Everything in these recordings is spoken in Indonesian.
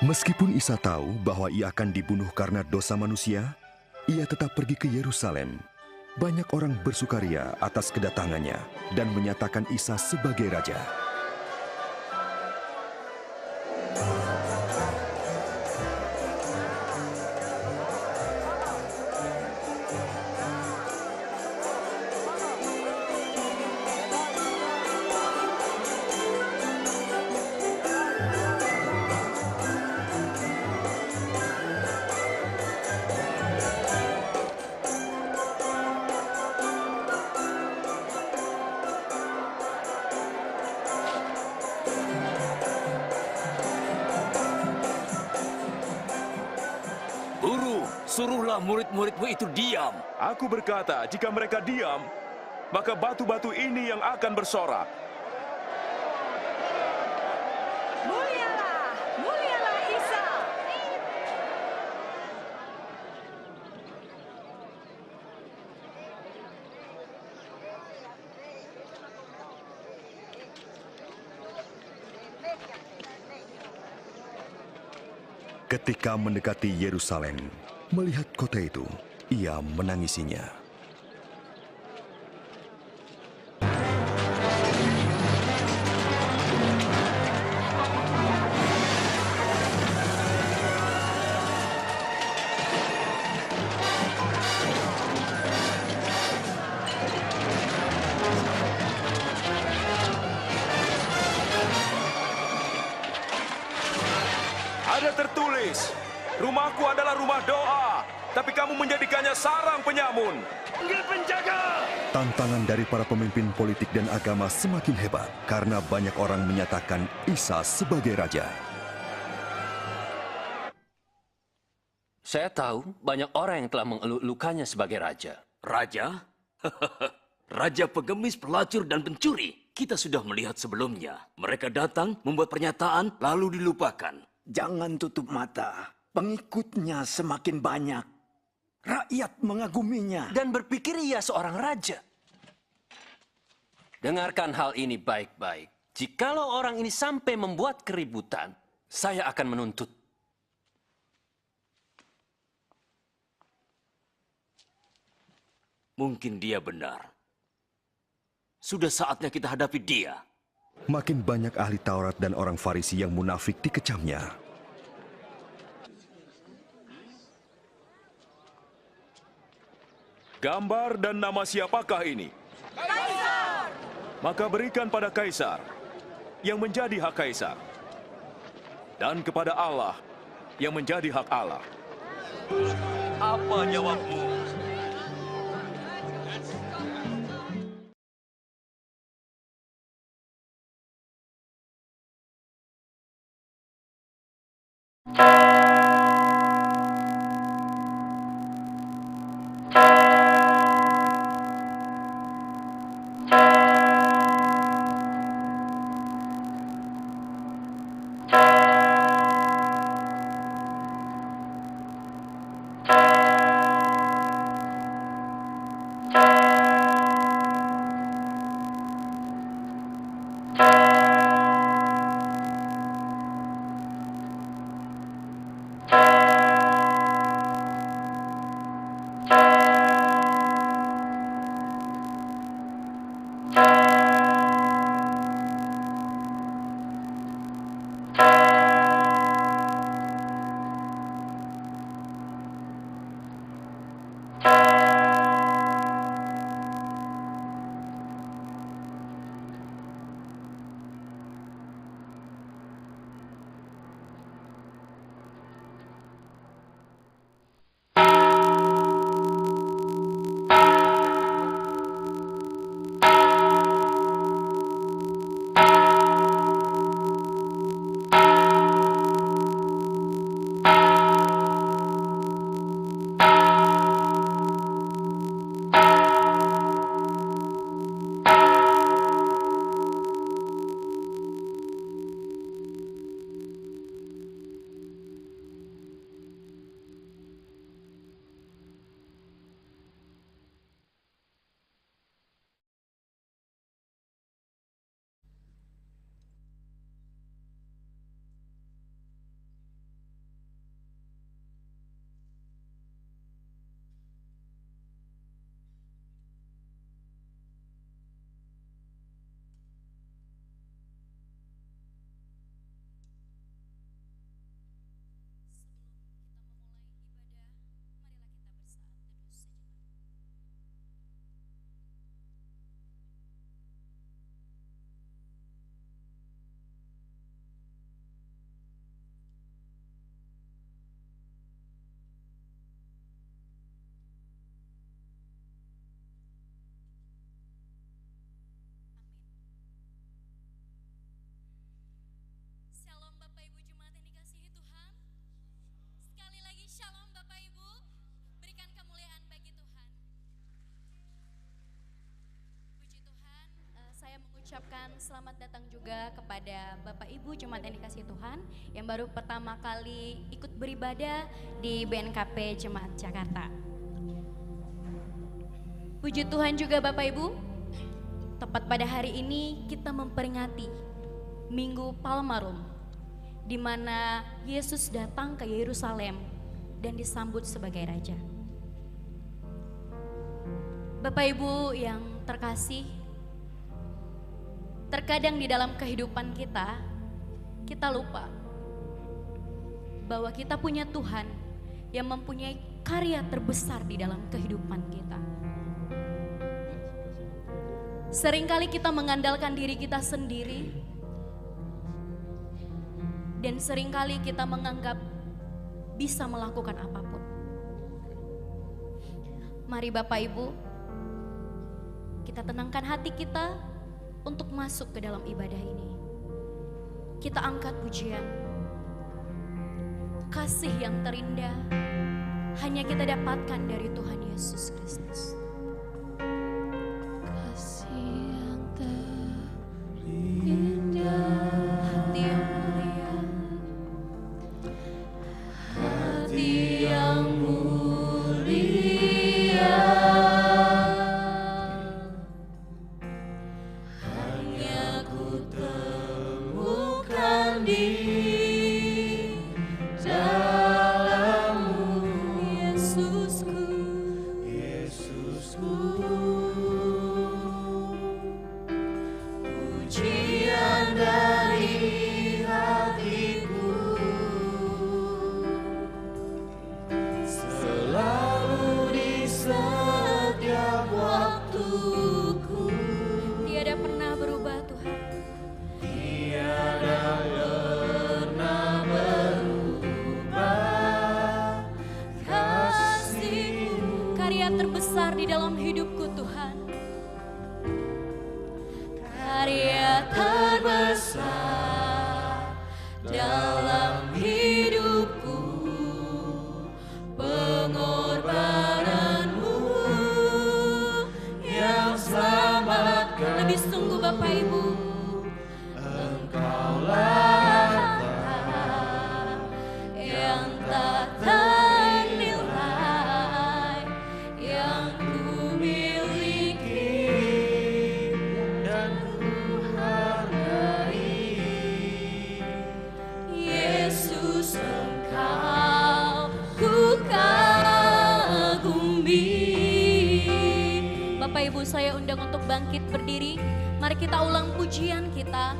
Meskipun Isa tahu bahwa ia akan dibunuh karena dosa manusia, ia tetap pergi ke Yerusalem. Banyak orang bersukaria atas kedatangannya dan menyatakan Isa sebagai raja. Suruhlah murid-muridmu itu diam. Aku berkata, jika mereka diam, maka batu-batu ini yang akan bersorak. Mulialah, mulialah Isa. Ketika mendekati Yerusalem, melihat kota itu, ia menangisinya. Ada tertulis, rumahku adalah rumah doa, tapi kamu menjadikannya sarang penyamun. Panggil penjaga! Tantangan dari para pemimpin politik dan agama semakin hebat karena banyak orang menyatakan Isa sebagai raja. Saya tahu banyak orang yang telah mengeluh-elukannya sebagai raja. Raja? Raja pengemis, pelacur, dan pencuri. Kita sudah melihat sebelumnya. Mereka datang, membuat pernyataan, lalu dilupakan. Jangan tutup mata. Pengikutnya semakin banyak. Rakyat mengaguminya. Dan berpikir ia seorang raja. Dengarkan hal ini baik-baik. Jikalau orang ini sampai membuat keributan, saya akan menuntut. Mungkin dia benar. Sudah saatnya kita hadapi dia. Makin banyak ahli Taurat dan orang Farisi yang munafik dikecamnya. Gambar dan nama siapakah ini? Kaisar! Maka berikan pada Kaisar yang menjadi hak Kaisar, dan kepada Allah yang menjadi hak Allah. Apa jawabmu? mengucapkan selamat datang juga kepada Bapak Ibu Jemaat yang dikasihi Tuhan yang baru pertama kali ikut beribadah di BNKP Jemaat Jakarta. Puji Tuhan juga Bapak Ibu, tepat pada hari ini kita memperingati Minggu Palmarum, di mana Yesus datang ke Yerusalem dan disambut sebagai Raja. Bapak Ibu yang terkasih, terkadang di dalam kehidupan kita lupa bahwa kita punya Tuhan yang mempunyai karya terbesar di dalam kehidupan kita. Seringkali kita mengandalkan diri kita sendiri, dan seringkali kita menganggap bisa melakukan apapun. Mari Bapak Ibu, kita tenangkan hati kita untuk masuk ke dalam ibadah ini. Kita angkat pujian. Kasih yang terindah hanya kita dapatkan dari Tuhan Yesus Kristus. Kasih yang terindah, hati yang mulia, hati yang mulia. Terbesar di dalam hidupku Tuhan, karya terbesar dalam hidupku, pengorbananmu yang selamatkan. Lebih sungguh Bapak Ibu, Engkaulah yang tak saya undang untuk bangkit berdiri. Mari kita ulang pujian kita.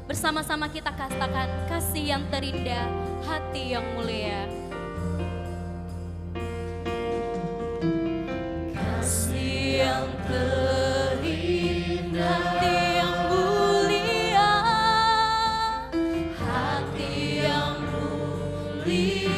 Bersama-sama kita katakan kasih yang terindah, hati yang mulia. Kasih yang terindah, hati yang mulia, hati yang mulia.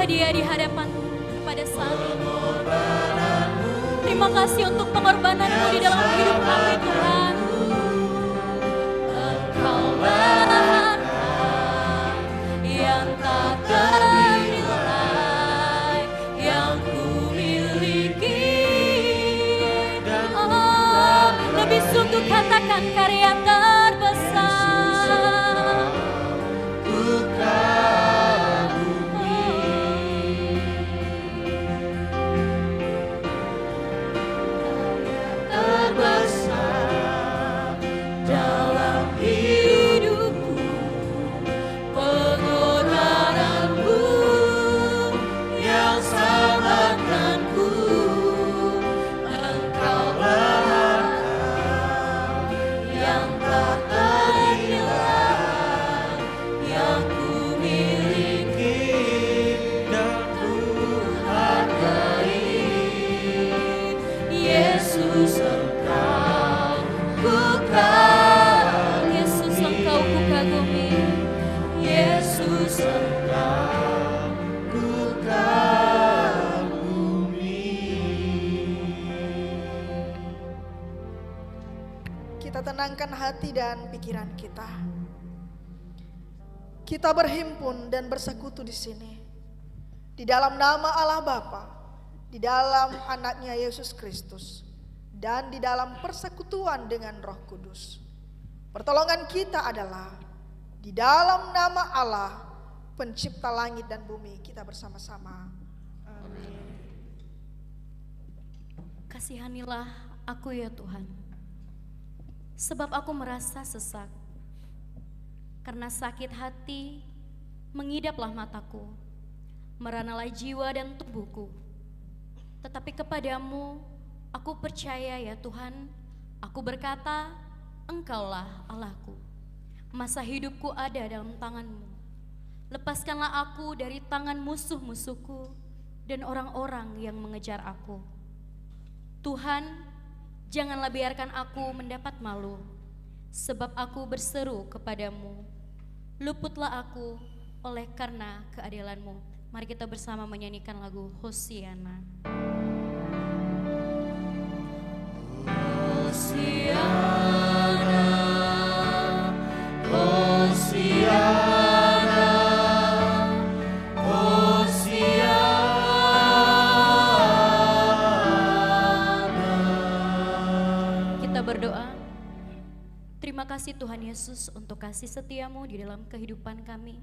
Dia di hadapan pada saat ini. Terima kasih untuk pengorbananmu di dalam hidup kami Tuhan. Engkaulah yang tak ternilai, yang ku miliki. Oh, lebih sungguh katakan karya terbesar. Terbesar Yesus engkau buka bumi. Kita tenangkan hati dan pikiran kita. Kita berhimpun dan bersekutu di sini. Di dalam nama Allah Bapa, di dalam anaknya Yesus Kristus, dan di dalam persekutuan dengan Roh Kudus. Pertolongan kita adalah di dalam nama Allah, pencipta langit dan bumi. Kita bersama-sama. Amin. Kasihanilah aku ya Tuhan, sebab aku merasa sesak. Karena sakit hati mengidaplah mataku, meranalah jiwa dan tubuhku. Tetapi kepadamu aku percaya ya Tuhan, aku berkata, Engkaulah Allahku. Masa hidupku ada dalam tangan-Mu. Lepaskanlah aku dari tangan musuh-musuhku dan orang-orang yang mengejar aku. Tuhan, janganlah biarkan aku mendapat malu, sebab aku berseru kepadamu. Luputlah aku oleh karena keadilan-Mu. Mari kita bersama menyanyikan lagu Hosiana. Hosiana, Hosiana, Hosiana. Kita berdoa. Terima kasih Tuhan Yesus untuk kasih setia-Mu di dalam kehidupan kami.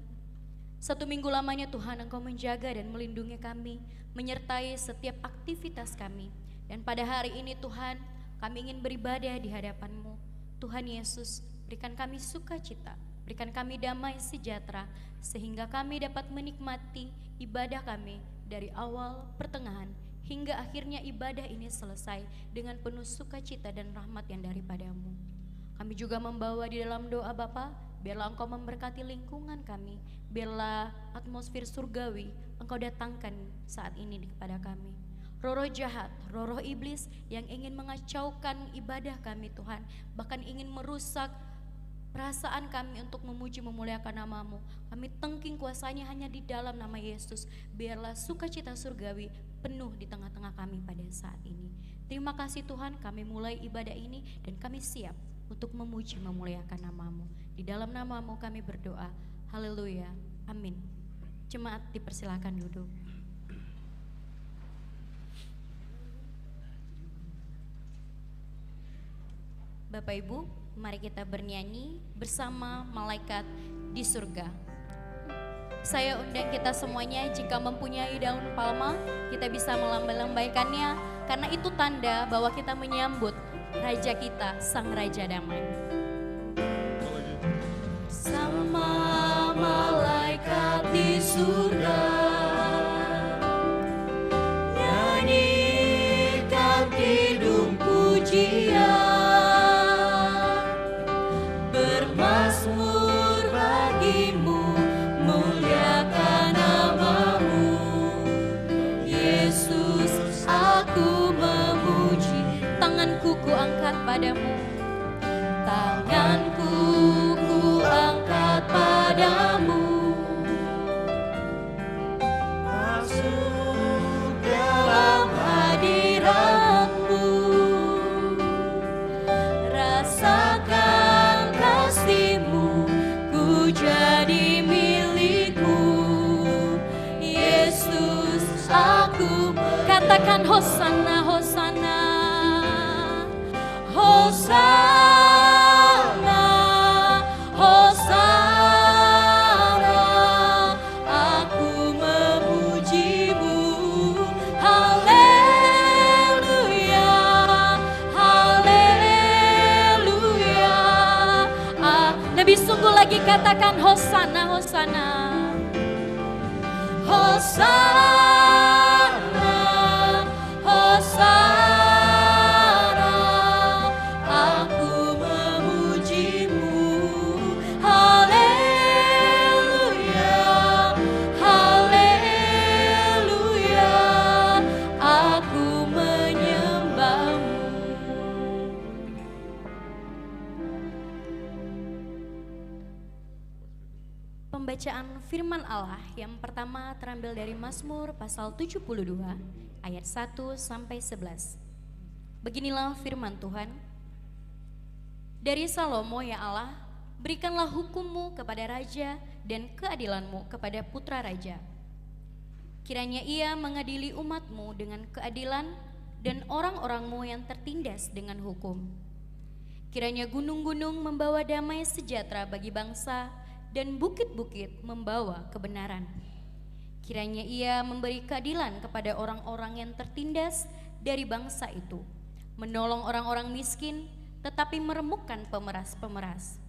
1 minggu lamanya Tuhan Engkau menjaga dan melindungi kami, menyertai setiap aktivitas kami. Dan pada hari ini Tuhan, kami ingin beribadah di hadapan-Mu. Tuhan Yesus, berikan kami sukacita, berikan kami damai sejahtera, sehingga kami dapat menikmati ibadah kami dari awal, pertengahan, hingga akhirnya ibadah ini selesai dengan penuh sukacita dan rahmat yang daripada-Mu. Kami juga membawa di dalam doa Bapa, biarlah Engkau memberkati lingkungan kami, biarlah atmosfer surgawi Engkau datangkan saat ini kepada kami. Roh-roh jahat, roh-roh iblis yang ingin mengacaukan ibadah kami Tuhan, bahkan ingin merusak perasaan kami untuk memuji memuliakan nama-Mu, kami tengking kuasanya hanya di dalam nama Yesus. Biarlah sukacita surgawi penuh di tengah-tengah kami pada saat ini. Terima kasih Tuhan, kami mulai ibadah ini dan kami siap untuk memuji memuliakan nama-Mu. Di dalam nama-Mu kami berdoa. Haleluya. Amin. Jemaat dipersilakan duduk. Bapak Ibu, mari kita bernyanyi bersama malaikat di surga. Saya undang kita semuanya, jika mempunyai daun palma, kita bisa melambai-lambaikannya, karena itu tanda bahwa kita menyambut Raja kita, Sang Raja Damai. Sama malaikat di surga, nyanyikan kidung pujian, bermazmur bagimu, muliakan nama-Mu. Yesus, aku memuji. Tanganku kuangkat padamu, Tanganku kuangkat padamu, masuk dalam hadirat-Mu, rasakan kasih-Mu, ku jadi milik-Mu. Yesus, aku katakan Hosana, Hosana. Hosana, Hosana, aku memuji-Mu. Haleluya, haleluya. Lebih sungguh lagi katakan Hosana, Hosana. Hosana, Hosana. Pembacaan firman Allah yang pertama terambil dari Mazmur pasal 72 ayat 1 sampai 11. Beginilah firman Tuhan. Dari Salomo ya Allah, berikanlah hukum-Mu kepada raja dan keadilan-Mu kepada putra raja. Kiranya ia mengadili umat-Mu dengan keadilan dan orang-orang-Mu yang tertindas dengan hukum. Kiranya gunung-gunung membawa damai sejahtera bagi bangsa dan bukit-bukit membawa kebenaran. Kiranya ia memberi keadilan kepada orang-orang yang tertindas dari bangsa itu, menolong orang-orang miskin tetapi meremukkan pemeras-pemeras.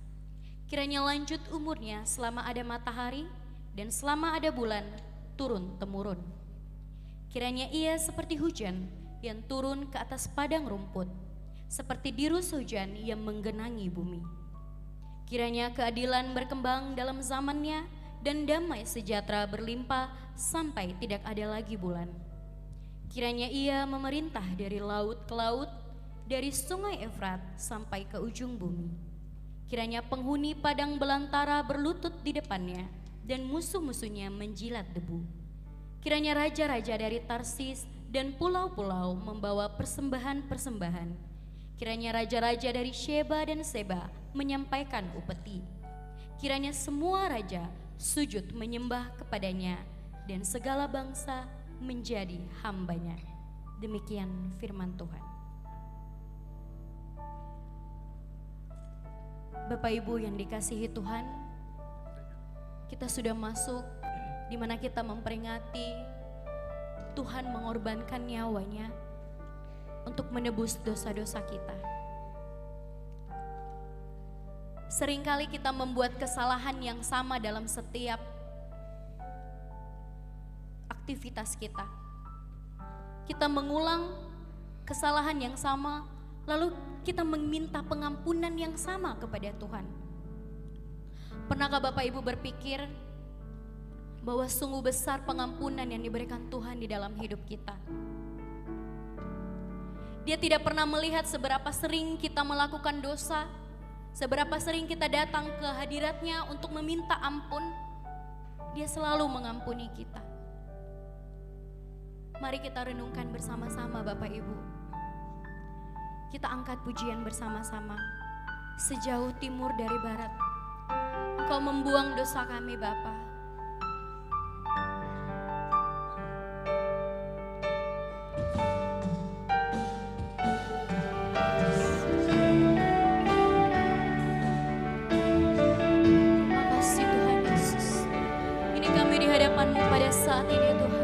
Kiranya lanjut umurnya selama ada matahari dan selama ada bulan turun-temurun. Kiranya ia seperti hujan yang turun ke atas padang rumput, seperti dirus hujan yang menggenangi bumi. Kiranya keadilan berkembang dalam zamannya dan damai sejahtera berlimpah sampai tidak ada lagi bulan. Kiranya ia memerintah dari laut ke laut, dari sungai Efrat sampai ke ujung bumi. Kiranya penghuni padang belantara berlutut di depannya dan musuh-musuhnya menjilat debu. Kiranya raja-raja dari Tarsis dan pulau-pulau membawa persembahan-persembahan. Kiranya raja-raja dari Sheba dan Seba menyampaikan upeti. Kiranya semua raja sujud menyembah kepadanya dan segala bangsa menjadi hambanya. Demikian firman Tuhan. Bapak Ibu yang dikasihi Tuhan, kita sudah masuk di mana kita memperingati Tuhan mengorbankan nyawanya untuk menebus dosa-dosa kita. Seringkali kita membuat kesalahan yang sama dalam setiap aktivitas kita. Kita mengulang kesalahan yang sama, lalu kita meminta pengampunan yang sama kepada Tuhan. Pernahkah Bapak Ibu berpikir bahwa sungguh besar pengampunan yang diberikan Tuhan di dalam hidup kita? Dia tidak pernah melihat seberapa sering kita melakukan dosa, seberapa sering kita datang ke hadirat-Nya untuk meminta ampun. Dia selalu mengampuni kita. Mari kita renungkan bersama-sama Bapak Ibu. Kita angkat pujian bersama-sama. Sejauh timur dari barat, Engkau membuang dosa kami Bapa. Terima kasih Tuhan Yesus. Ini kami di hadapan-Mu pada saat ini Tuhan.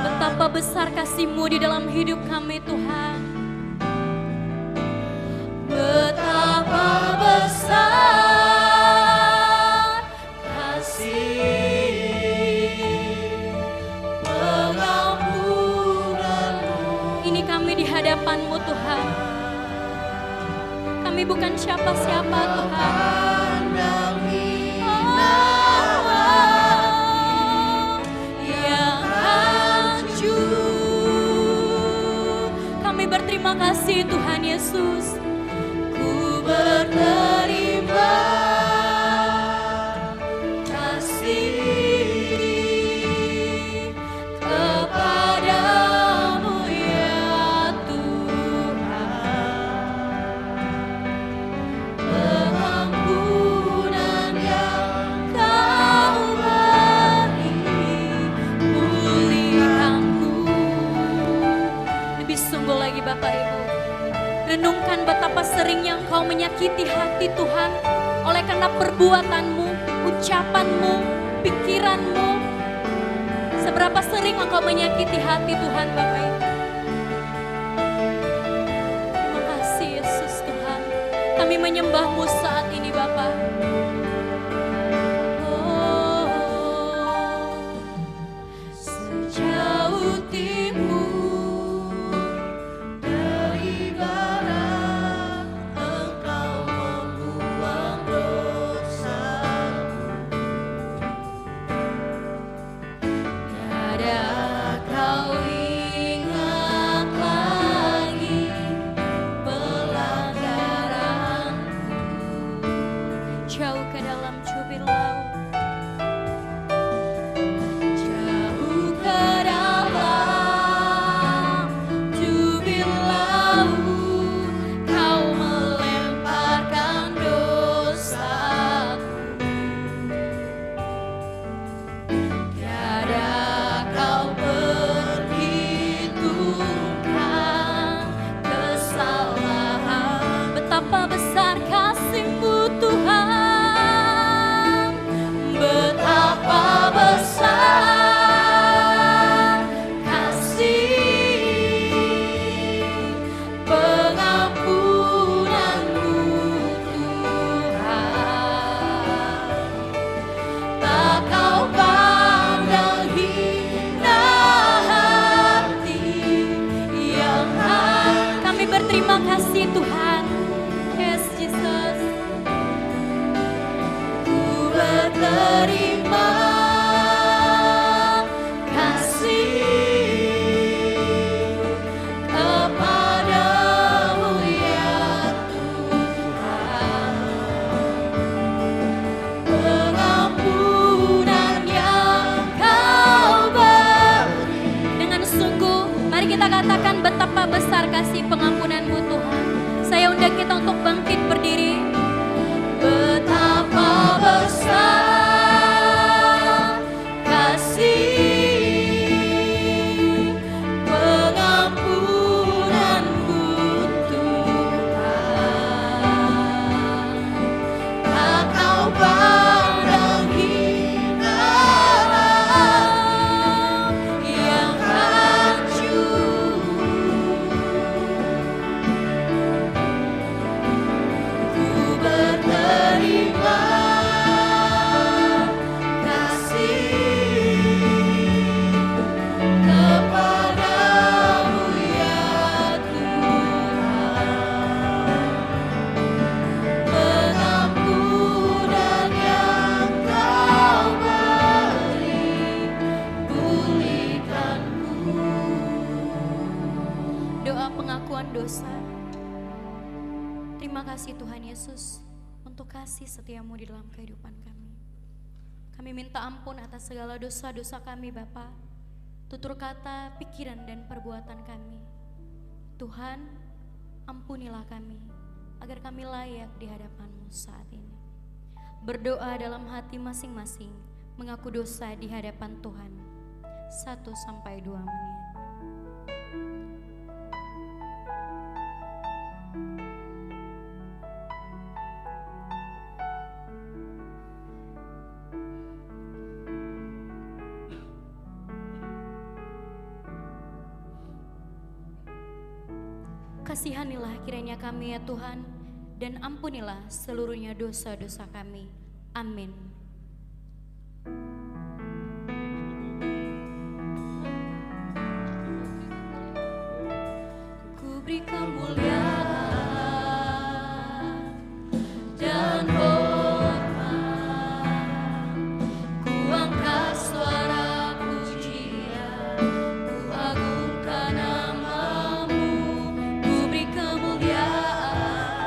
Betapa besar kasih-Mu di dalam hidup kami Tuhan. Betapa besar kasih pengampunan-Mu. Ini kami di hadapan-Mu Tuhan. Kami bukan siapa-siapa Tuhan. Berterima kasih Tuhan Yesus. Ku berterima kasih kepada-Mu ya Tuhan. Engkau menyakiti hati Tuhan, oleh karena perbuatanmu, ucapanmu, pikiranmu. Seberapa sering Engkau menyakiti hati Tuhan Bapak Ibu. Terima kasih Yesus Tuhan. Kami menyembah-Mu saat ini Bapa. Sejauh timur dari barat, Engkau membuang dosaku. Tiada kau ingat lagi pelanggaranku. Jauh ke dalam jubir laut, Jauh ke dalam jubir laut, Kau melemparkan dosaku. Tiada kau perhitungkan kesalahan. betapa besar kasih-Mu Tuhan. Betapa besar kasih pengampunan-Mu Tuhan. Tak Kau pandang hina hati yang hanya. Kami berterima kasih Tuhan. Yes Jesus. Ku berterima kasih kepadamu ya Tuhan. Pengampunan yang Kau beri. Dengan sungguh, mari kita katakan betapa besar kasih pengampunan-Mu Tuhan. Saya undang kita untuk bangkit berdiri. Betapa besar kasih pengampunan-Mu Tuhan. Tak Kau pandang hina yang hancur. Ku berterima kasih kepadamu ya Tuhan. Pengampunan yang Kau beri, pulihkanku. Doa pengakuan dosa. Terima kasih Tuhan Yesus untuk kasih setia-Mu di dalam kehidupan kami. Kami minta ampun atas segala dosa-dosa kami Bapa, tutur kata, pikiran dan perbuatan kami. Tuhan, ampunilah kami agar kami layak di hadapan-Mu saat ini. Berdoa dalam hati masing-masing, mengaku dosa di hadapan Tuhan. 1-2 menit. Kasihanilah kiranya kami ya Tuhan, dan ampunilah seluruhnya dosa-dosa kami. Amin. Ku beri kemuliaan dan hormat. Ku angkat suara pujian, ku agungkan nama-Mu. Ku beri kemuliaan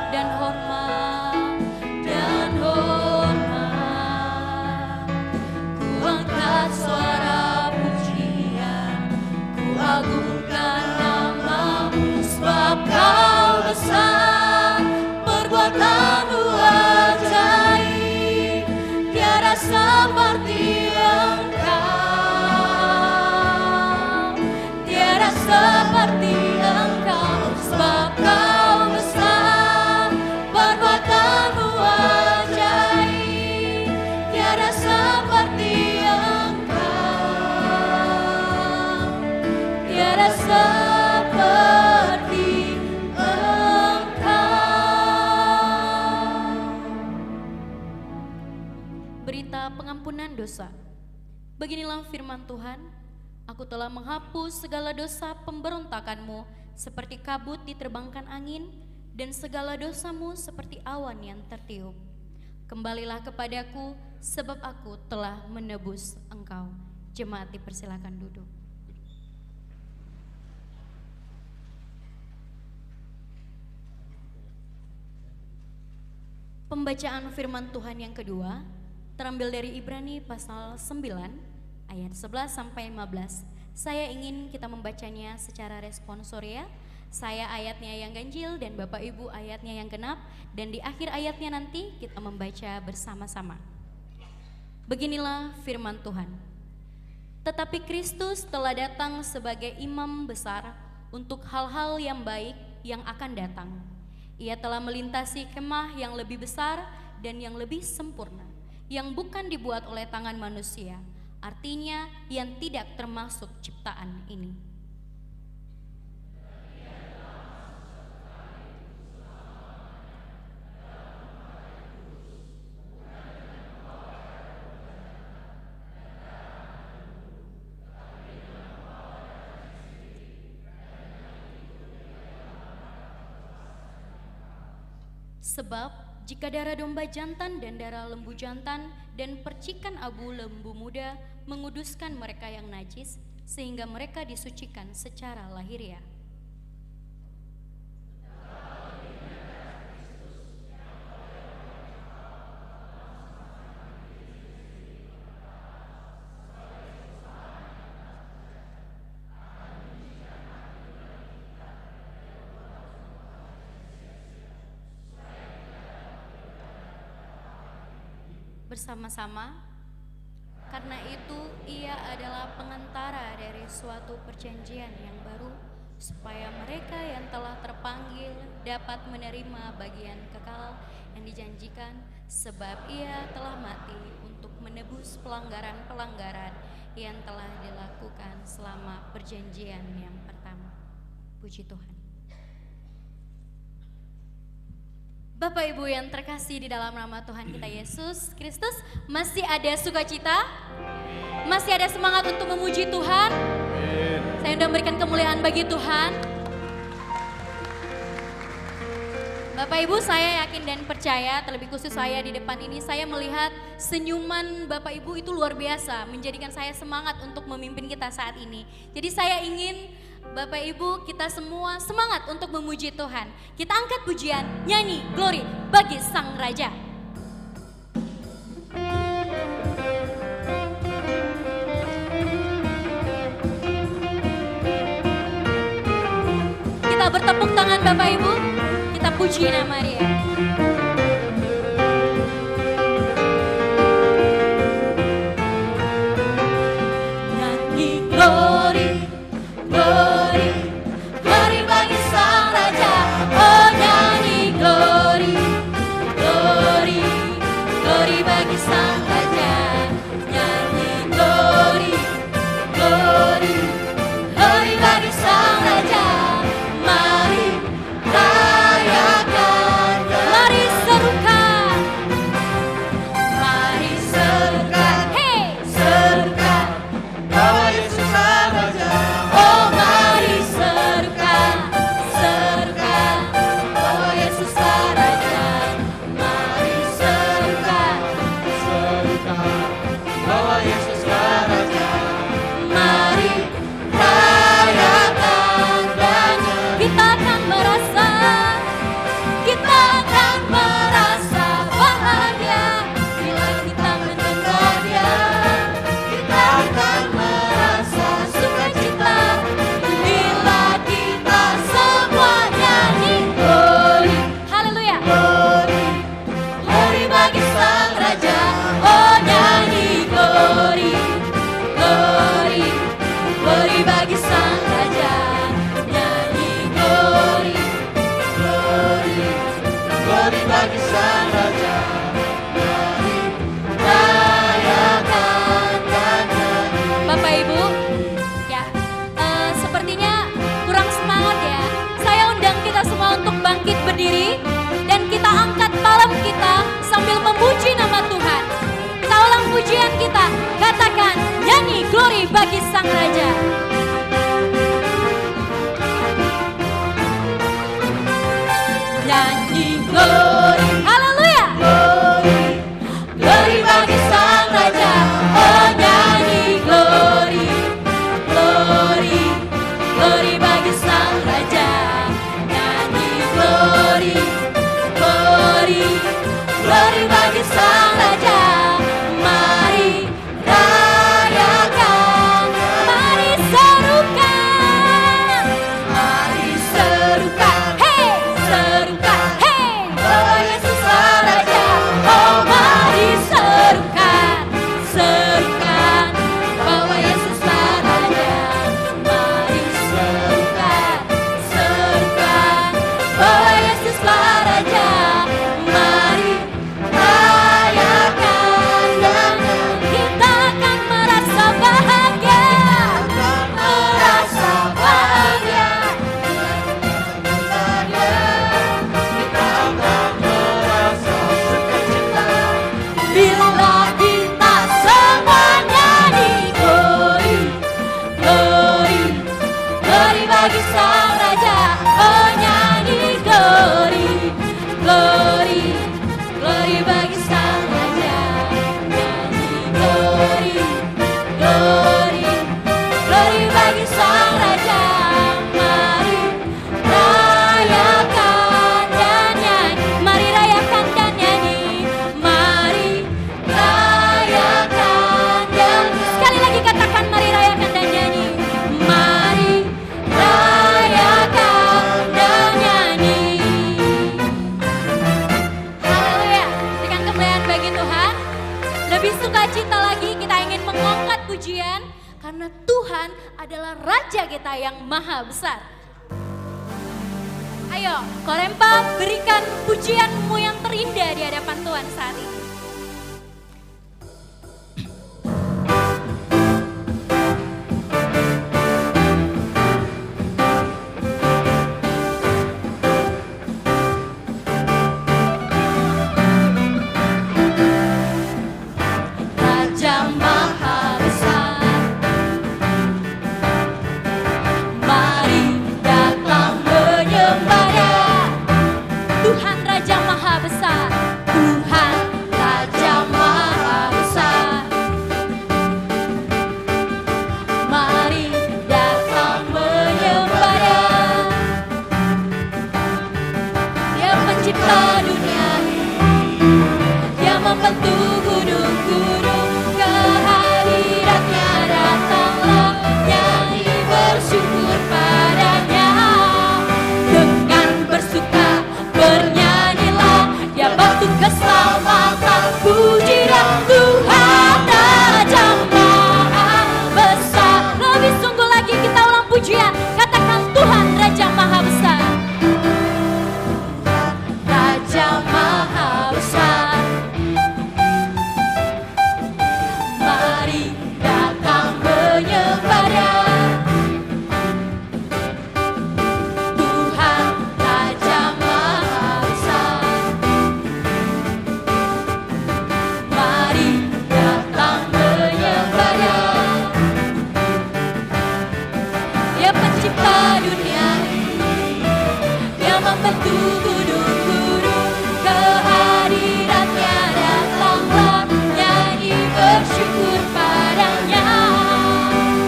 Dan hormat dan hormat. dosa. Beginilah firman Tuhan, aku telah menghapus segala dosa pemberontakanmu seperti kabut diterbangkan angin, dan segala dosamu seperti awan yang tertiup. Kembalilah kepadaku, sebab aku telah menebus engkau. Jemaat dipersilakan duduk. Pembacaan firman Tuhan yang kedua terambil dari Ibrani pasal 9 ayat 11 sampai 15. Saya ingin kita membacanya secara responsoria. Saya ayatnya yang ganjil dan Bapak Ibu ayatnya yang genap, dan di akhir ayatnya nanti kita membaca bersama-sama. Beginilah firman Tuhan. Tetapi Kristus telah datang sebagai imam besar untuk hal-hal yang baik yang akan datang. Ia telah melintasi kemah yang lebih besar dan yang lebih sempurna, yang bukan dibuat oleh tangan manusia, artinya yang tidak termasuk ciptaan ini. Sebab jika darah domba jantan dan darah lembu jantan dan percikan abu lembu muda menguduskan mereka yang najis, sehingga mereka disucikan secara lahiriah. Bersama-sama, karena itu ia adalah pengantara dari suatu perjanjian yang baru, supaya mereka yang telah terpanggil dapat menerima bagian kekal yang dijanjikan, sebab ia telah mati untuk menebus pelanggaran-pelanggaran yang telah dilakukan selama perjanjian yang pertama. Puji Tuhan. Bapak Ibu yang terkasih di dalam nama Tuhan kita Yesus Kristus, masih ada sukacita? Masih ada semangat untuk memuji Tuhan? Saya sudah memberikan kemuliaan bagi Tuhan. Bapak Ibu, saya yakin dan percaya, terlebih khusus saya di depan ini, saya melihat senyuman Bapak Ibu itu luar biasa, menjadikan saya semangat untuk memimpin kita saat ini. Jadi saya ingin Bapak Ibu kita semua semangat untuk memuji Tuhan. Kita angkat pujian, nyanyi, glory bagi Sang Raja. Kita bertepuk tangan Bapak Ibu, kita puji nama Dia. Nyanyi glory, glory, glory bagi Sang Raja. Oh nyanyi glory, glory, glory bagi Sang Raja. Nyanyi glory, glory, glory bagi Sang Raja. Mari rayakan, mari serukan, mari serukan, hey serukan bahwa Yesus Sang Raja. Nyanyi glory, haleluya. Glory bagi Sang Raja. Oh nyanyi glory, glory, glory bagi Sang Raja. Nyanyi glory, glory, glory bagi Sang Raja. Mari rayakan, mari serukan, mari serukan, hey, serukan, hey, oh Yesus Raja. Oh mari serukan, serukan, bahwa Yesus Raja. Mari serukan, serukan, bahwa Yesus Raja. Mari rayakan dan kita akan merasa bahagia, merasa bahagia. Bila kita semua nyanyi glory, glory, glory bagi Sang Raja. Oh nyanyi glory, glory, glory bagi Sang Raja. Nyanyi glory, glory, glory bagi Sang Raja. Mari rayakan dan nyanyi, mari rayakan dan nyanyi, mari rayakan dan sekali lagi katakan mari rayakan dan nyanyi, mari rayakan dan nyanyi. Haleluya, berikan kemuliaan bagi Tuhan. Lebih sukacita lagi kita ingin mengangkat pujian karena Tuhan adalah Raja kita yang maha besar. Ayo, Korempa berikan pujianmu yang terindah di hadapan Tuhan saat ini. Raja maha besar, mari datang menyembah Dia. Tuhan Raja maha besar, Tuhan Raja maha besar. Mari datang menyembah Dia. Dia pencipta dunia, Dia membentuk gunung-gunung. Kehadiratnya datanglah, nyanyi bersyukur padanya. Dengan bersuka bernyanyilah, Dia batu keselamatan. Pujilah Tuhan Raja maha besar. Lebih sungguh lagi kita ulang pujian, katakan Tuhan Raja maha besar. Raja maha besar. Mari datang menyembah Dia. Tuhan Raja maha besar. Mari datang menyembah Dia. Dia pencipta dunia, Dia membentuk gunung-gunung. Kehadiratnya datanglah, nyanyi bersyukur padanya.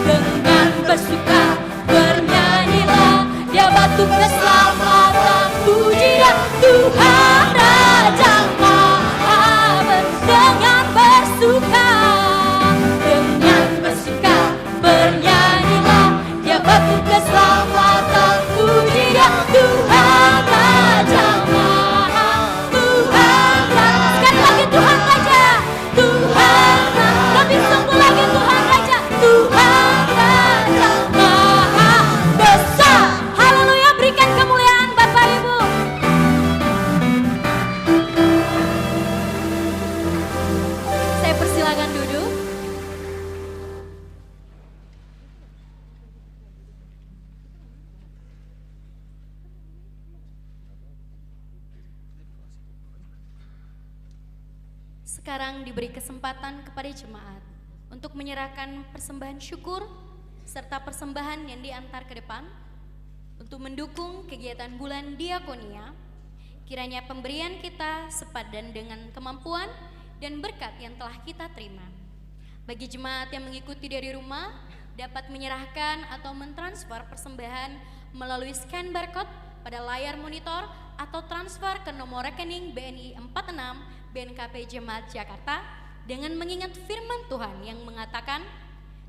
Dengan bersuka bernyanyilah, Dia batu keselamatan. Pujilah Tuhan Raja maha besar. Dengan bersuka, dengan bersuka bernyanyilah, Dia batu keselamatan. Pujilah Tuhan Raja maha, Tuhan Raja. Sekali lagi Tuhan Raja, Tuhan Raja. Lebih sungguh lagi Tuhan Raja, Tuhan Raja maha besar. Haleluya, berikan kemuliaan Bapak Ibu. Saya persilakan duduk. Sekarang diberi kesempatan kepada jemaat untuk menyerahkan persembahan syukur serta persembahan yang diantar ke depan untuk mendukung kegiatan bulan diakonia. Kiranya pemberian kita sepadan dengan kemampuan dan berkat yang telah kita terima. Bagi jemaat yang mengikuti dari rumah, dapat menyerahkan atau mentransfer persembahan melalui scan barcode pada layar monitor atau transfer ke nomor rekening BNI 46 BNKP Jemaat Jakarta dengan mengingat firman Tuhan yang mengatakan,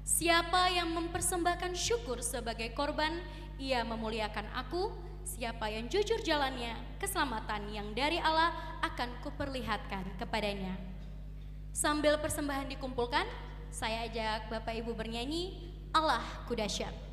siapa yang mempersembahkan syukur sebagai korban, ia memuliakan aku. Siapa yang jujur jalannya, keselamatan yang dari Allah akan kuperlihatkan kepadanya. Sambil persembahan dikumpulkan, saya ajak Bapak Ibu bernyanyi Allah Ku Dahsyat.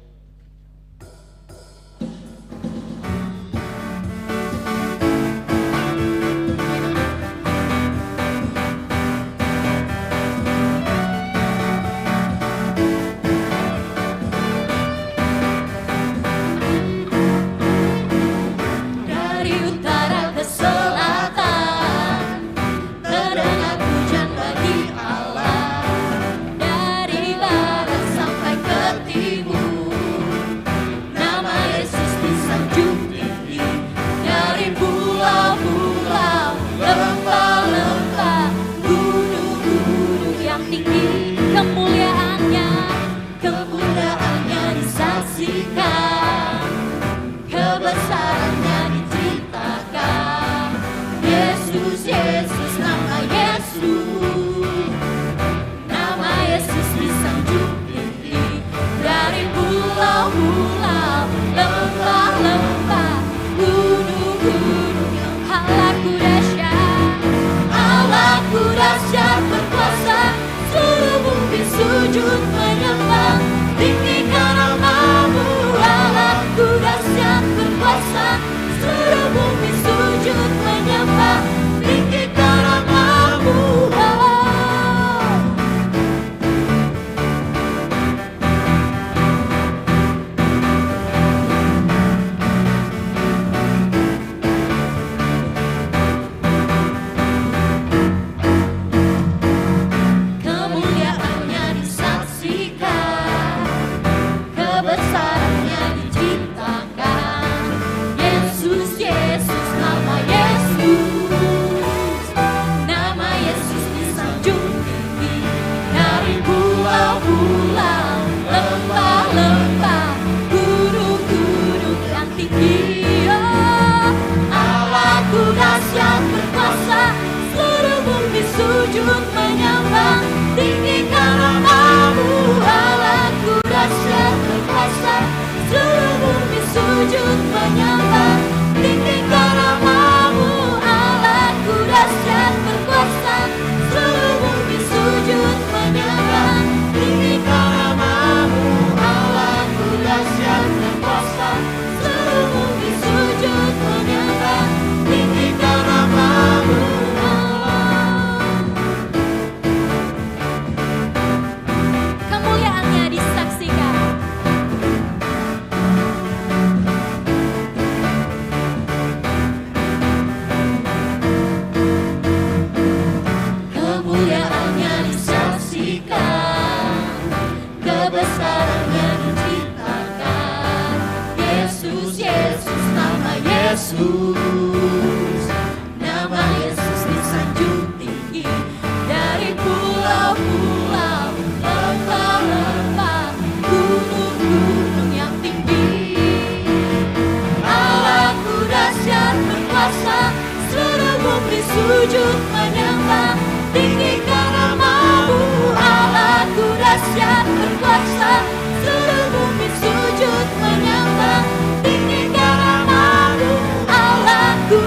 Ku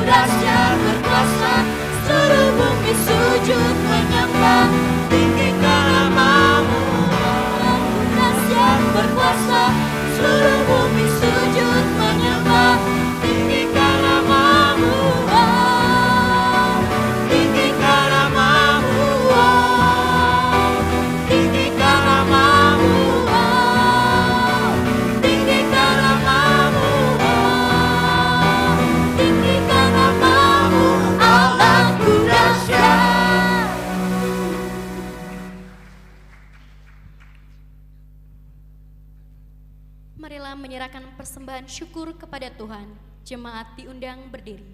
Marilah menyerahkan persembahan syukur kepada Tuhan. Jemaat diundang berdiri.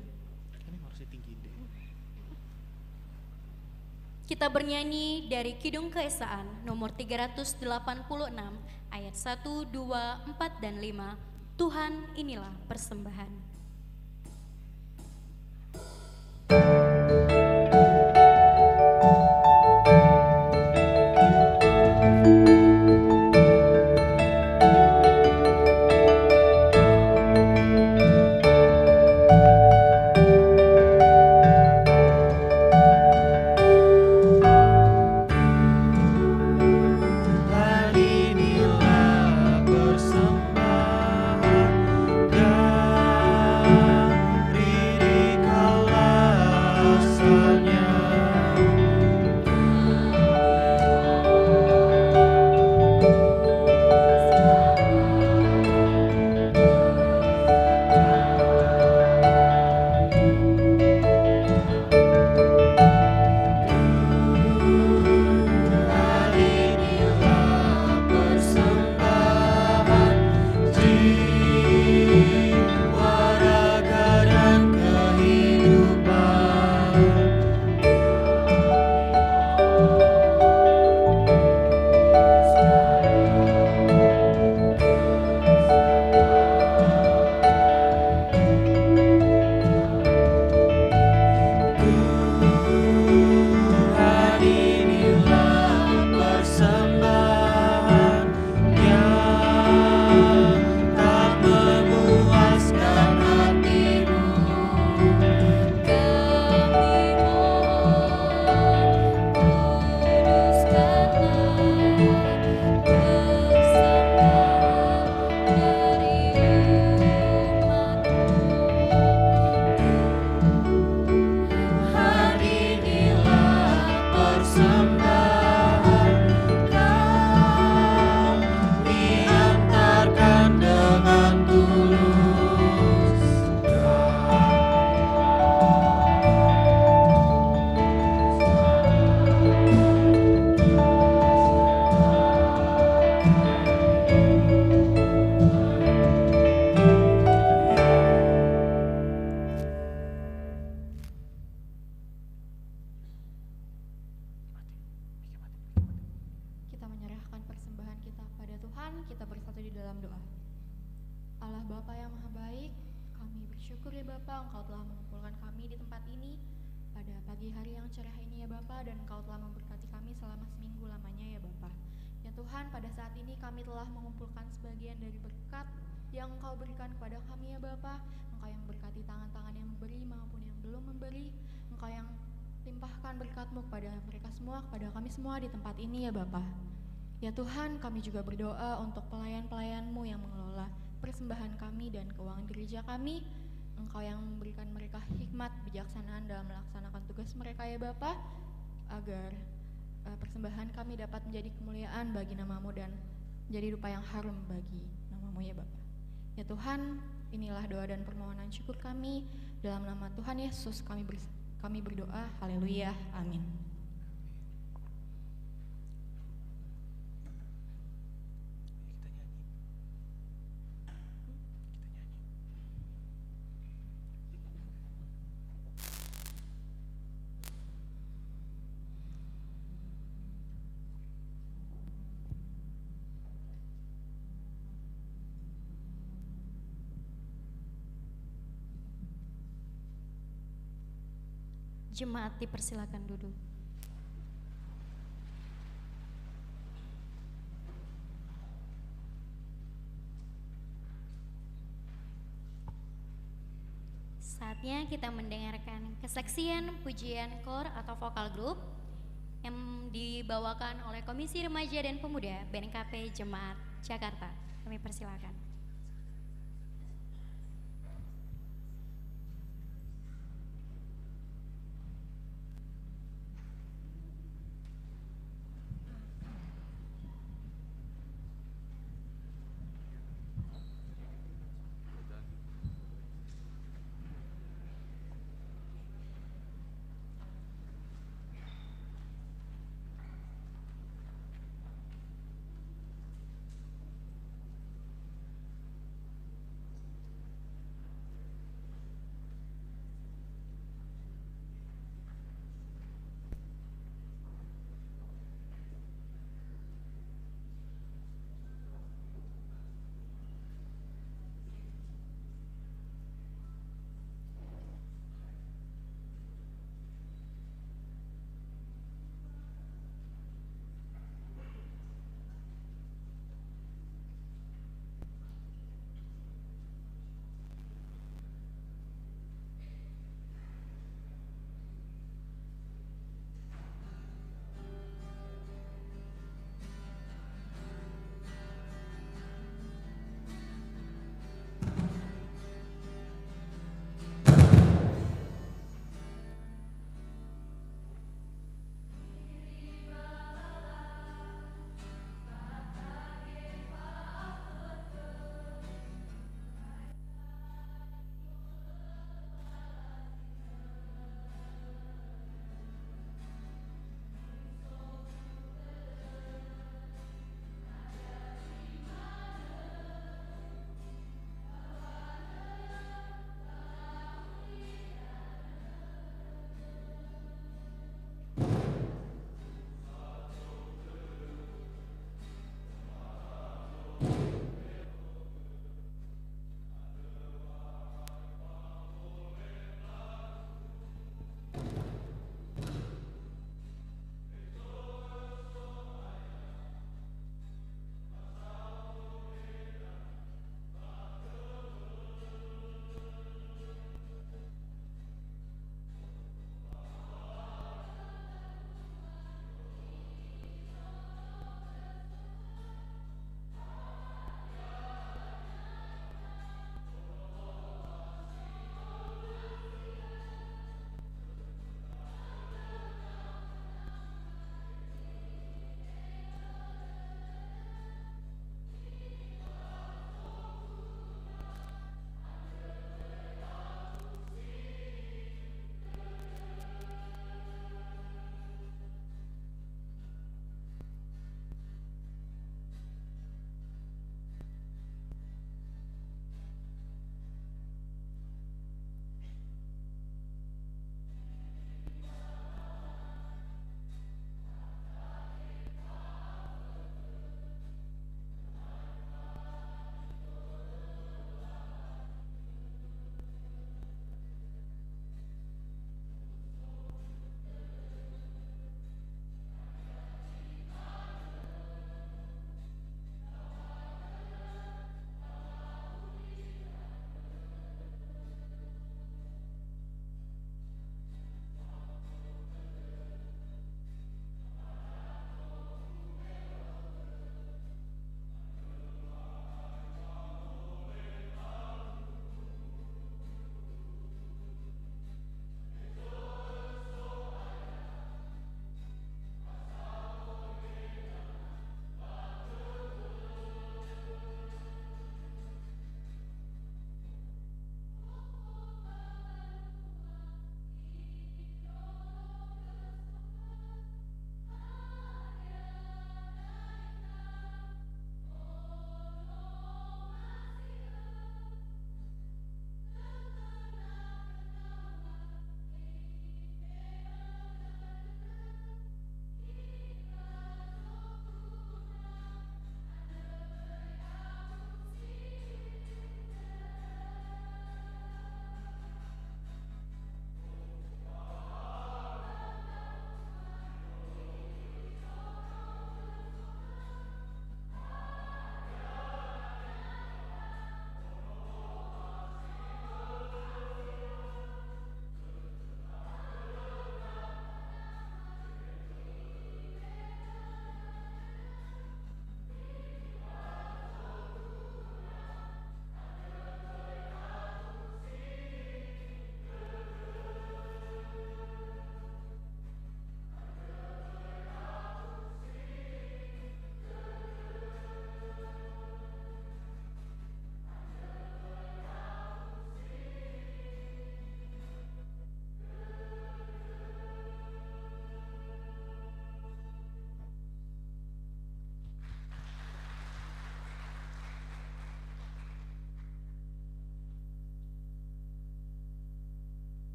Kita bernyanyi dari Kidung Keesaan nomor 386 ayat 1, 2, 4, dan 5. Tuhan inilah persembahan. Kepada kami semua di tempat ini ya Bapa. Ya Tuhan, kami juga berdoa untuk pelayan-pelayan-Mu yang mengelola persembahan kami dan keuangan gereja kami. Engkau yang memberikan mereka hikmat, bijaksanaan dalam melaksanakan tugas mereka ya Bapa, agar persembahan kami dapat menjadi kemuliaan bagi nama-Mu dan menjadi rupa yang harum bagi nama-Mu ya Bapa. Ya Tuhan, inilah doa dan permohonan syukur kami. Dalam nama Tuhan Yesus kami berdoa. Haleluya. Amin. Jemaat dipersilakan duduk. Saatnya kita mendengarkan kesaksian pujian kor atau vokal grup yang dibawakan oleh Komisi Remaja dan Pemuda BNKP Jemaat Jakarta. Kami persilakan.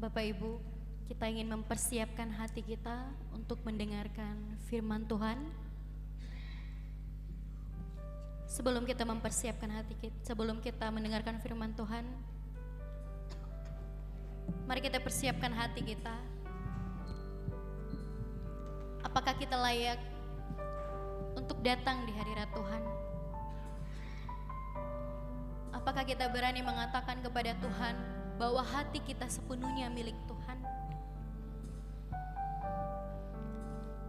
Bapak Ibu, kita ingin mempersiapkan hati kita untuk mendengarkan firman Tuhan. Sebelum kita mempersiapkan hati kita, sebelum kita mendengarkan firman Tuhan, mari kita persiapkan hati kita. Apakah kita layak untuk datang di hadirat Tuhan? Apakah kita berani mengatakan kepada Tuhan bahwa hati kita sepenuhnya milik Tuhan?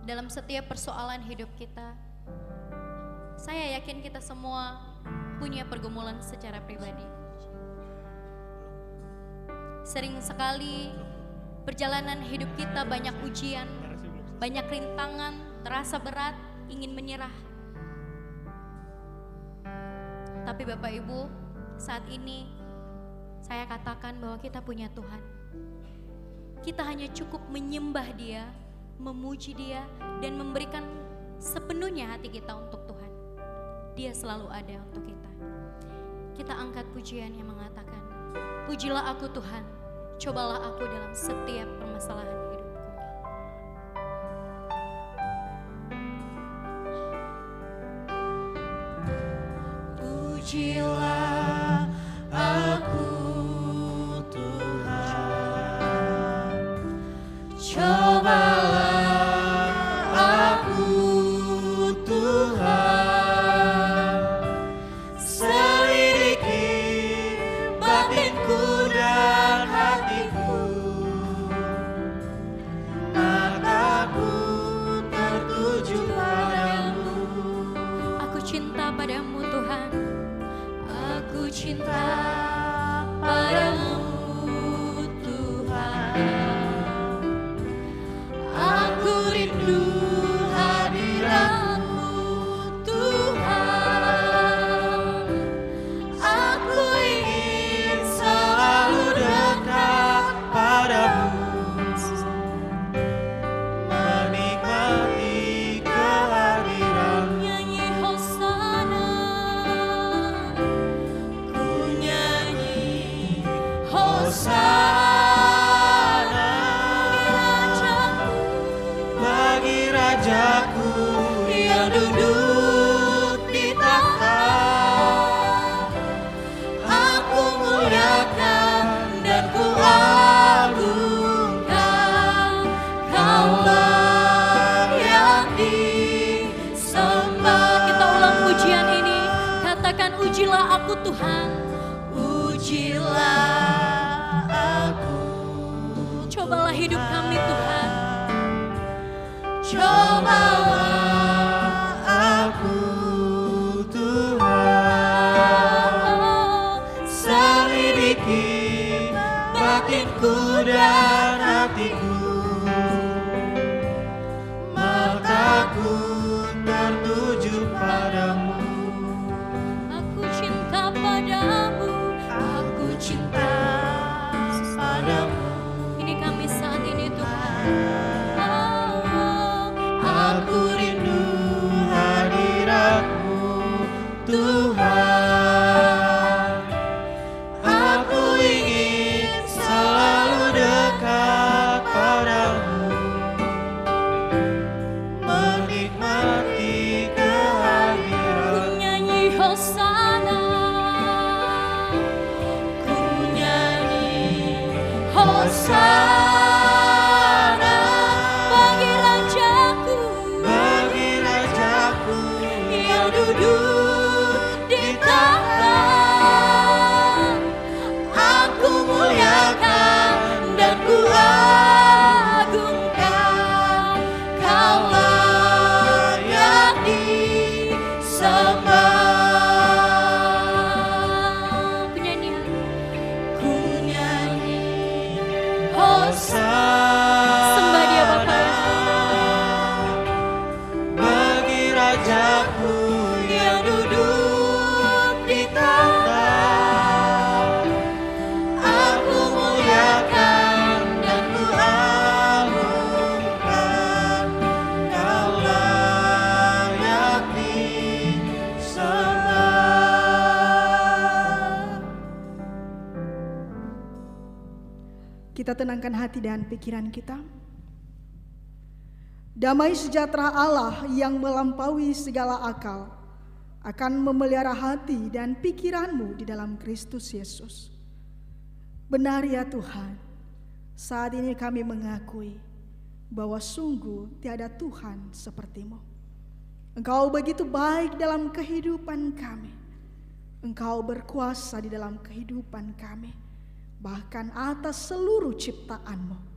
Dalam setiap persoalan hidup kita, saya yakin kita semua punya pergumulan secara pribadi. Sering sekali perjalanan hidup kita banyak ujian, banyak rintangan, terasa berat, ingin menyerah. Tapi Bapak Ibu, saat ini saya katakan bahwa kita punya Tuhan. Kita hanya cukup menyembah Dia, memuji Dia, dan memberikan sepenuhnya hati kita untuk Tuhan. Dia selalu ada untuk kita. Kita angkat pujian yang mengatakan, pujilah aku Tuhan, cobalah aku dalam setiap permasalahan hidupku. Pujilah aku Tuhan, cobalah aku Tuhan, selidiki batinku dan hatiku, mataku tertuju padamu. Aku cinta padamu Tuhan, Aku cinta padamu Tuhan, aku rindu hadirat-Mu Tuhan, aku ingin selalu dekat padamu, menikmati kehadiran-Mu. nyanyi Hosana, Hosana bagi Rajaku yang duduk di tahta. Aku muliakan dan ku agungkan, Kaulah yang disembah. kita ulang pujian ini, katakan ujilah aku Tuhan, Ujilah aku, cobalah hidup kami Tuhan. cobalah aku Tuhan, selidiki batinku dan hatiku, mataku tertuju padamu. Aku cinta padamu, Aku cinta padamu. ini kami saat ini Tuhan. Aku rindu hadirat-Mu Tuhan, aku ingin selalu dekat padamu, menikmati Ku kehadiran-Mu. nyanyi Hosana, Ku nyanyi Hosana bagi Rajaku bagi Rajaku yang duduk di tahta. Aku muliakan dan ku agungkan, Kaulah yang disembah. penyanyian. Ku nyanyi Hosana Kita tenangkan hati dan pikiran kita. Damai sejahtera Allah yang melampaui segala akal akan memelihara hati dan pikiranmu di dalam Kristus Yesus. Benar ya Tuhan, saat ini kami mengakui bahwa sungguh tiada Tuhan seperti-Mu. Engkau begitu baik dalam kehidupan kami. Engkau berkuasa di dalam kehidupan kami, bahkan atas seluruh ciptaan-Mu.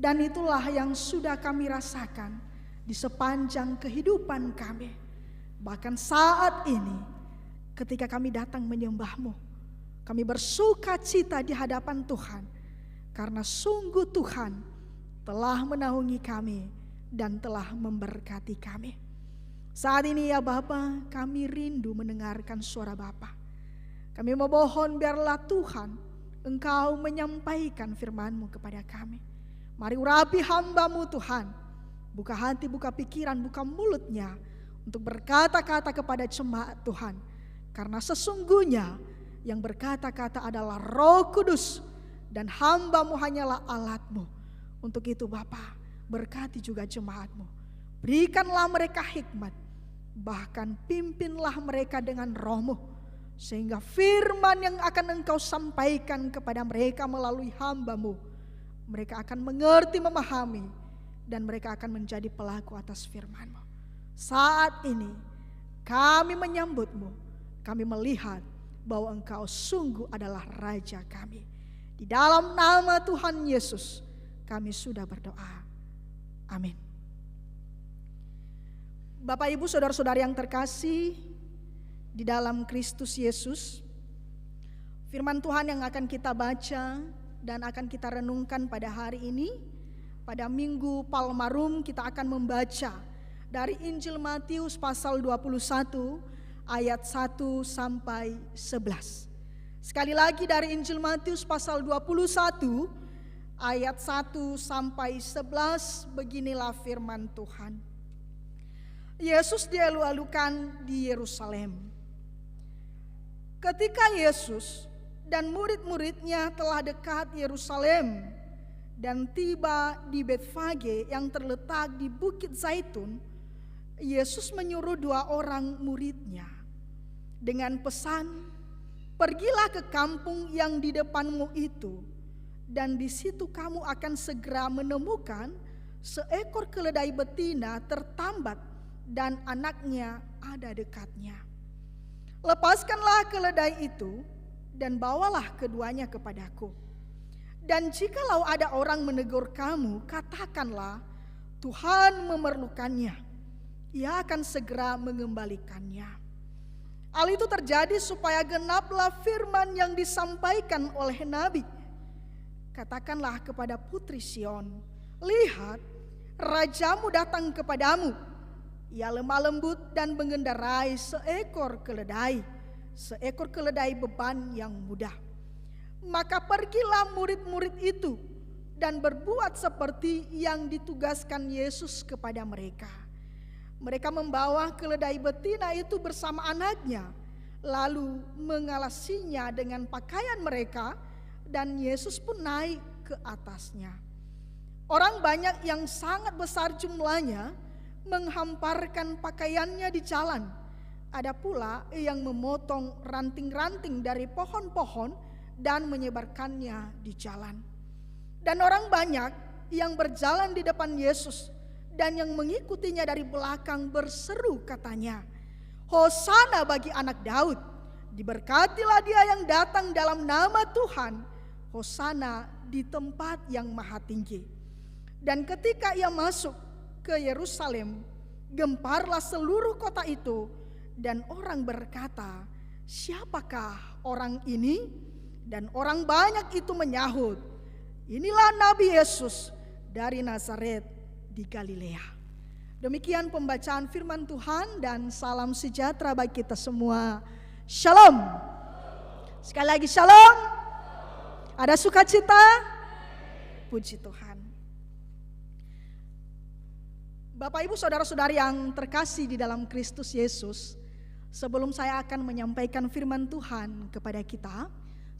Dan itulah yang sudah kami rasakan di sepanjang kehidupan kami. Bahkan saat ini ketika kami datang menyembah-Mu, kami bersuka cita di hadapan Tuhan. Karena sungguh Tuhan telah menaungi kami dan telah memberkati kami. Saat ini ya Bapa, kami rindu mendengarkan suara Bapa. Kami memohon biarlah Tuhan Engkau menyampaikan firman-Mu kepada kami. Mari urapi hamba-Mu Tuhan. Buka hati, buka pikiran, buka mulutnya untuk berkata-kata kepada jemaat Tuhan. Karena sesungguhnya yang berkata-kata adalah Roh Kudus dan hamba-Mu hanyalah alat-Mu. Untuk itu Bapa, berkati juga jemaat-Mu. Berikanlah mereka hikmat, bahkan pimpinlah mereka dengan Roh-Mu. Sehingga firman yang akan Engkau sampaikan kepada mereka melalui hamba-Mu, mereka akan mengerti, memahami, dan mereka akan menjadi pelaku atas firman-Mu. Saat ini kami menyambut-Mu, kami melihat bahwa Engkau sungguh adalah Raja kami. Di dalam nama Tuhan Yesus kami sudah berdoa. Amin. Bapak Ibu saudara-saudari yang terkasih di dalam Kristus Yesus, firman Tuhan yang akan kita baca dan akan kita renungkan pada hari ini, pada Minggu Palmarum, kita akan membaca dari Injil Matius pasal 21 ayat 1 sampai 11. Sekali lagi dari Injil Matius pasal 21 ayat 1 sampai 11, beginilah firman Tuhan. Yesus dialu-alukan di Yerusalem. Ketika Yesus dan murid-muridnya telah dekat Yerusalem dan tiba di Betfage yang terletak di Bukit Zaitun, Yesus menyuruh 2 orang muridnya dengan pesan, "Pergilah ke kampung yang di depanmu itu, dan di situ kamu akan segera menemukan seekor keledai betina tertambat dan anaknya ada dekatnya. Lepaskanlah keledai itu dan bawalah keduanya kepadaku. Dan jikalau ada orang menegur kamu, katakanlah, Tuhan memerlukannya. Ia akan segera mengembalikannya." Hal itu terjadi supaya genaplah firman yang disampaikan oleh Nabi. "Katakanlah kepada putri Sion, lihat, rajamu datang kepadamu. Ia lemah lembut dan mengendarai seekor keledai beban yang mudah." Maka pergilah murid-murid itu dan berbuat seperti yang ditugaskan Yesus kepada mereka. Mereka membawa keledai betina itu bersama anaknya, lalu mengalasinya dengan pakaian mereka, dan Yesus pun naik ke atasnya. Orang banyak yang sangat besar jumlahnya menghamparkan pakaiannya di jalan. Ada pula yang memotong ranting-ranting dari pohon-pohon dan menyebarkannya di jalan. Dan orang banyak yang berjalan di depan Yesus dan yang mengikutinya dari belakang berseru katanya, "Hosana bagi anak Daud, diberkatilah dia yang datang dalam nama Tuhan, Hosana di tempat yang maha tinggi." Dan ketika ia masuk ke Yerusalem, gemparlah seluruh kota itu, dan orang berkata, "Siapakah orang ini?" Dan orang banyak itu menyahut, "Inilah Nabi Yesus dari Nazaret di Galilea." Demikian pembacaan firman Tuhan, dan salam sejahtera bagi kita semua. Shalom. Sekali lagi shalom. Ada sukacita? Puji Tuhan. Bapak Ibu saudara-saudari yang terkasih di dalam Kristus Yesus, sebelum saya akan menyampaikan firman Tuhan kepada kita,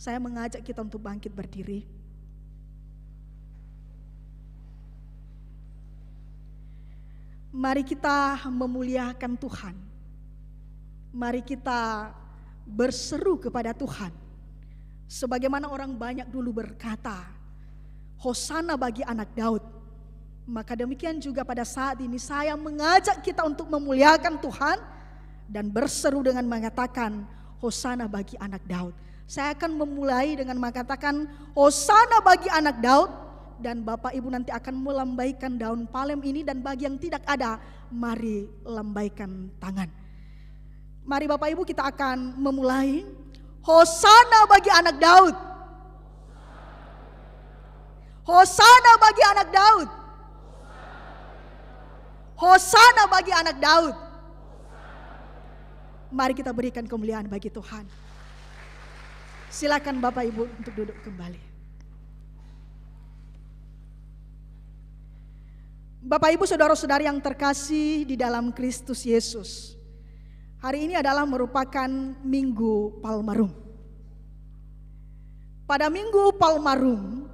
saya mengajak kita untuk bangkit berdiri. Mari kita memuliakan Tuhan. Mari kita berseru kepada Tuhan. Sebagaimana orang banyak dulu berkata, Hosana bagi anak Daud. Maka demikian juga pada saat ini saya mengajak kita untuk memuliakan Tuhan dan berseru dengan mengatakan Hosana bagi anak Daud. Saya akan memulai dengan mengatakan Hosana bagi anak Daud, dan Bapak Ibu nanti akan melambaikan daun palem ini, dan bagi yang tidak ada, mari lambaikan tangan. Mari Bapak Ibu kita akan memulai. Hosana bagi anak Daud. Hosana bagi anak Daud. Hosana bagi anak Daud. Mari kita berikan kemuliaan bagi Tuhan. Silakan Bapak Ibu untuk duduk kembali. Bapak Ibu saudara-saudari yang terkasih di dalam Kristus Yesus. Hari ini adalah merupakan Minggu Palmarum. Pada Minggu Palmarum,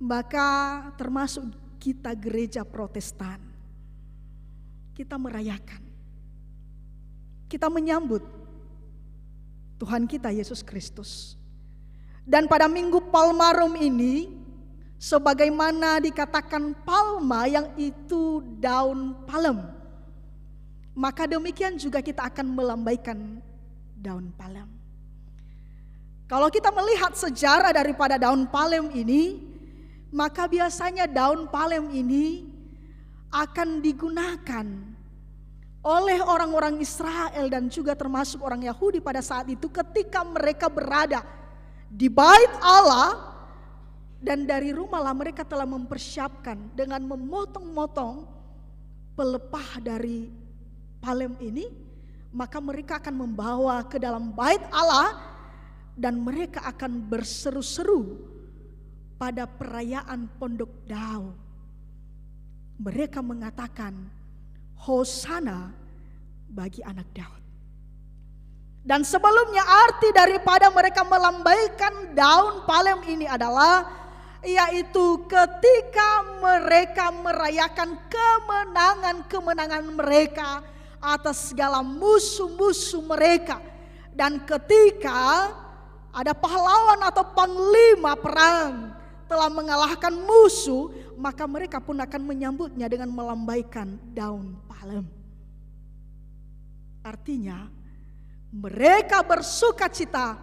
maka termasuk kita gereja Protestan, kita merayakan, kita menyambut Tuhan kita Yesus Kristus. Dan pada Minggu Palmarum ini, sebagaimana dikatakan palma yang itu daun palem, maka demikian juga kita akan melambaikan daun palem. Kalau kita melihat sejarah daripada daun palem ini, maka biasanya daun palem ini akan digunakan oleh orang-orang Israel dan juga termasuk orang Yahudi pada saat itu ketika mereka berada di bait Allah. Dan dari rumahlah mereka telah mempersiapkan dengan memotong-motong pelepah dari palem ini. Maka mereka akan membawa ke dalam bait Allah dan mereka akan berseru-seru pada perayaan Pondok Dau. Mereka mengatakan Hosana bagi anak Daud. Dan sebelumnya arti daripada mereka melambaikan daun palem ini adalah yaitu ketika mereka merayakan kemenangan-kemenangan mereka atas segala musuh-musuh mereka. Dan ketika ada pahlawan atau panglima perang telah mengalahkan musuh, maka mereka pun akan menyambutnya dengan melambaikan daun palem. Artinya mereka bersuka cita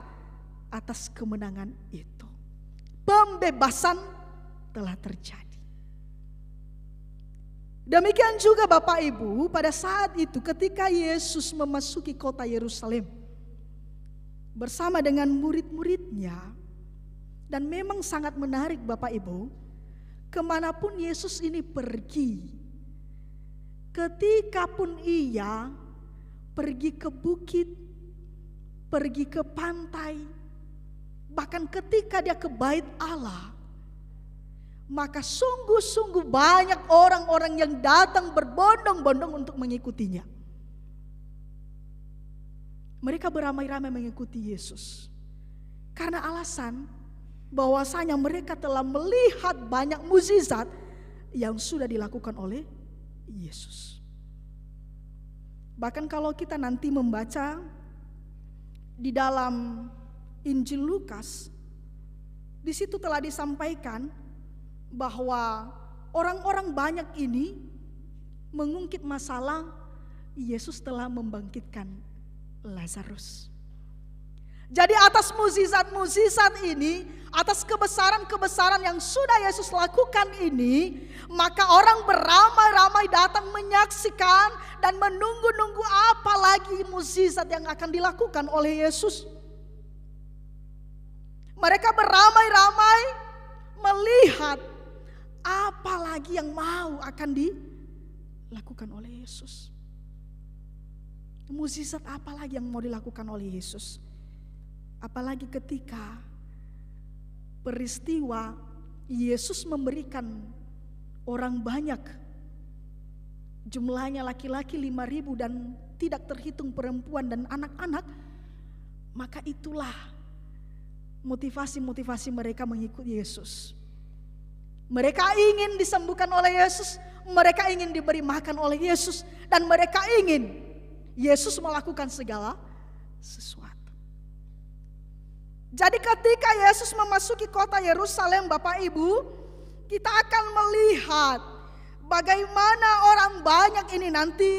atas kemenangan itu. Pembebasan telah terjadi. Demikian juga Bapak Ibu, pada saat itu ketika Yesus memasuki kota Yerusalem bersama dengan murid-muridnya, dan memang sangat menarik Bapak Ibu, kemanapun Yesus ini pergi, ketika pun ia pergi ke bukit, pergi ke pantai, bahkan ketika dia ke bait Allah, maka sungguh-sungguh banyak orang-orang yang datang berbondong-bondong untuk mengikutinya. Mereka beramai-ramai mengikuti Yesus karena alasan bahwasanya mereka telah melihat banyak mukjizat yang sudah dilakukan oleh Yesus. Bahkan kalau kita nanti membaca di dalam Injil Lukas, di situ telah disampaikan bahwa orang-orang banyak ini mengungkit masalah Yesus telah membangkitkan Lazarus. Jadi atas mukjizat-mukjizat ini, atas kebesaran-kebesaran yang sudah Yesus lakukan ini, maka orang beramai-ramai datang menyaksikan dan menunggu-nunggu apa lagi mukjizat yang akan dilakukan oleh Yesus. Mereka beramai-ramai melihat apa lagi yang mau akan dilakukan oleh Yesus. Mukjizat apa lagi yang mau dilakukan oleh Yesus? Apalagi ketika peristiwa Yesus memberikan orang banyak, jumlahnya laki-laki 5.000 dan tidak terhitung perempuan dan anak-anak, maka itulah motivasi-motivasi mereka mengikuti Yesus. Mereka ingin disembuhkan oleh Yesus, mereka ingin diberi makan oleh Yesus, dan mereka ingin Yesus melakukan segala sesuatu. Jadi ketika Yesus memasuki kota Yerusalem, Bapak Ibu, kita akan melihat bagaimana orang banyak ini nanti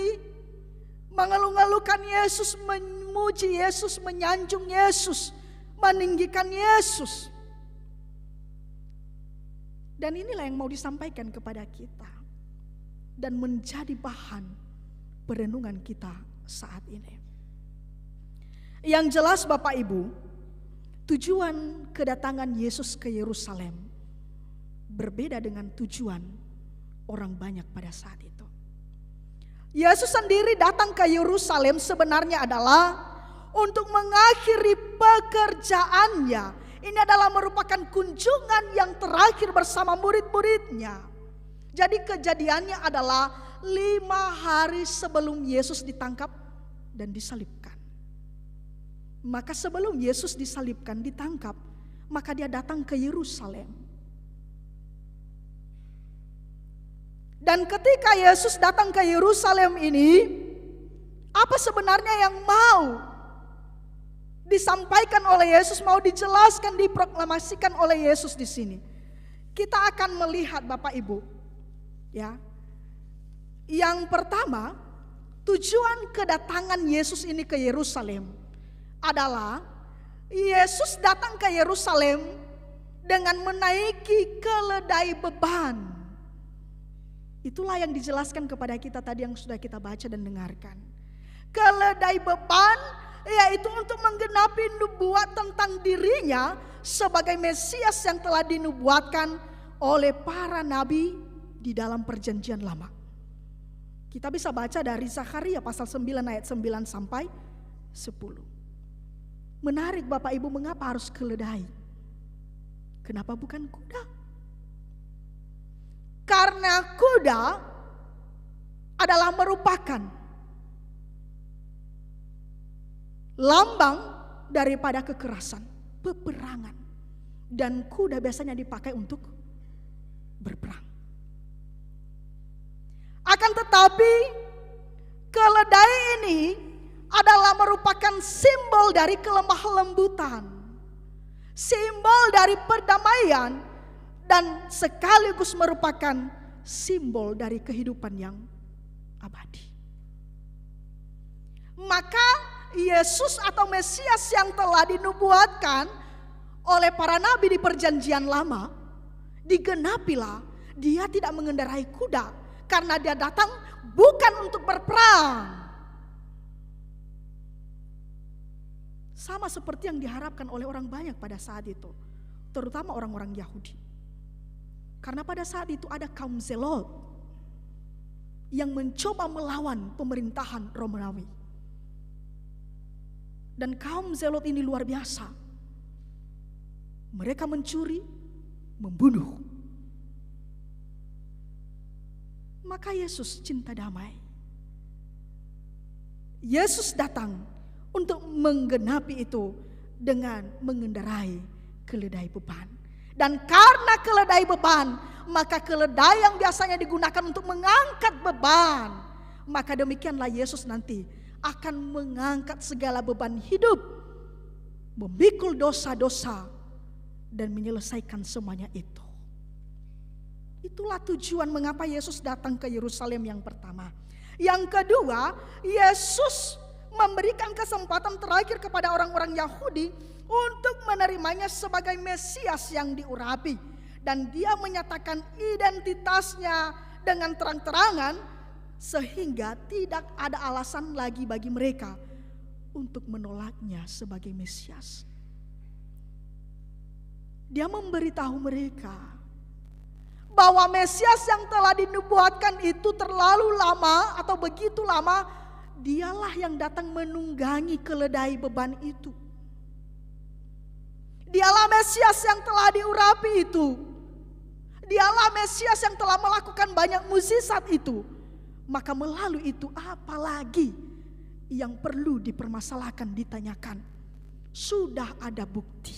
mengeluh-ngeluhkan Yesus, memuji Yesus, menyanjung Yesus, meninggikan Yesus. Dan inilah yang mau disampaikan kepada kita dan menjadi bahan perenungan kita saat ini. Yang jelas Bapak Ibu, tujuan kedatangan Yesus ke Yerusalem berbeda dengan tujuan orang banyak pada saat itu. Yesus sendiri datang ke Yerusalem sebenarnya adalah untuk mengakhiri pekerjaannya. Ini adalah merupakan kunjungan yang terakhir bersama murid-muridnya. Jadi kejadiannya adalah 5 hari sebelum Yesus ditangkap dan disalibkan. Maka sebelum Yesus disalibkan, ditangkap, maka dia datang ke Yerusalem. Dan ketika Yesus datang ke Yerusalem ini, apa sebenarnya yang mau disampaikan oleh Yesus, mau dijelaskan, diproklamasikan oleh Yesus di sini? Kita akan melihat Bapak Ibu, ya. Yang pertama, tujuan kedatangan Yesus ini ke Yerusalem adalah Yesus datang ke Yerusalem dengan menaiki keledai beban. Itulah yang dijelaskan kepada kita tadi yang sudah kita baca dan dengarkan. Keledai beban yaitu untuk menggenapi nubuat tentang dirinya sebagai Mesias yang telah dinubuatkan oleh para nabi di dalam perjanjian lama. Kita bisa baca dari Zakharia pasal 9 ayat 9 sampai 10. Menarik Bapak Ibu, mengapa harus keledai? Kenapa bukan kuda? Karena kuda adalah merupakan lambang daripada kekerasan, peperangan. Dan kuda biasanya dipakai untuk berperang. Akan tetapi keledai ini adalah merupakan simbol dari kelemah lembutan, simbol dari perdamaian, dan sekaligus merupakan simbol dari kehidupan yang abadi. Maka Yesus atau Mesias yang telah dinubuatkan oleh para nabi di perjanjian lama, digenapilah, dia tidak mengendarai kuda karena dia datang bukan untuk berperang. Sama seperti yang diharapkan oleh orang banyak pada saat itu, terutama orang-orang Yahudi. Karena pada saat itu ada kaum Zelot yang mencoba melawan pemerintahan Romawi. Dan kaum Zelot ini luar biasa. Mereka mencuri, membunuh. Maka Yesus cinta damai. Yesus datang untuk menggenapi itu dengan mengendarai keledai beban. Dan karena keledai beban, maka keledai yang biasanya digunakan untuk mengangkat beban, maka demikianlah Yesus nanti akan mengangkat segala beban hidup, memikul dosa-dosa, dan menyelesaikan semuanya itu. Itulah tujuan mengapa Yesus datang ke Yerusalem yang pertama. Yang kedua, Yesus memberikan kesempatan terakhir kepada orang-orang Yahudi untuk menerimanya sebagai Mesias yang diurapi. Dan dia menyatakan identitasnya dengan terang-terangan sehingga tidak ada alasan lagi bagi mereka untuk menolaknya sebagai Mesias. Dia memberitahu mereka bahwa Mesias yang telah dinubuatkan itu terlalu lama atau begitu lama, dialah yang datang menunggangi keledai beban itu. Dialah Mesias yang telah diurapi itu. Dialah Mesias yang telah melakukan banyak mukjizat itu. Maka melalui itu apalagi yang perlu dipermasalahkan, ditanyakan. Sudah ada bukti.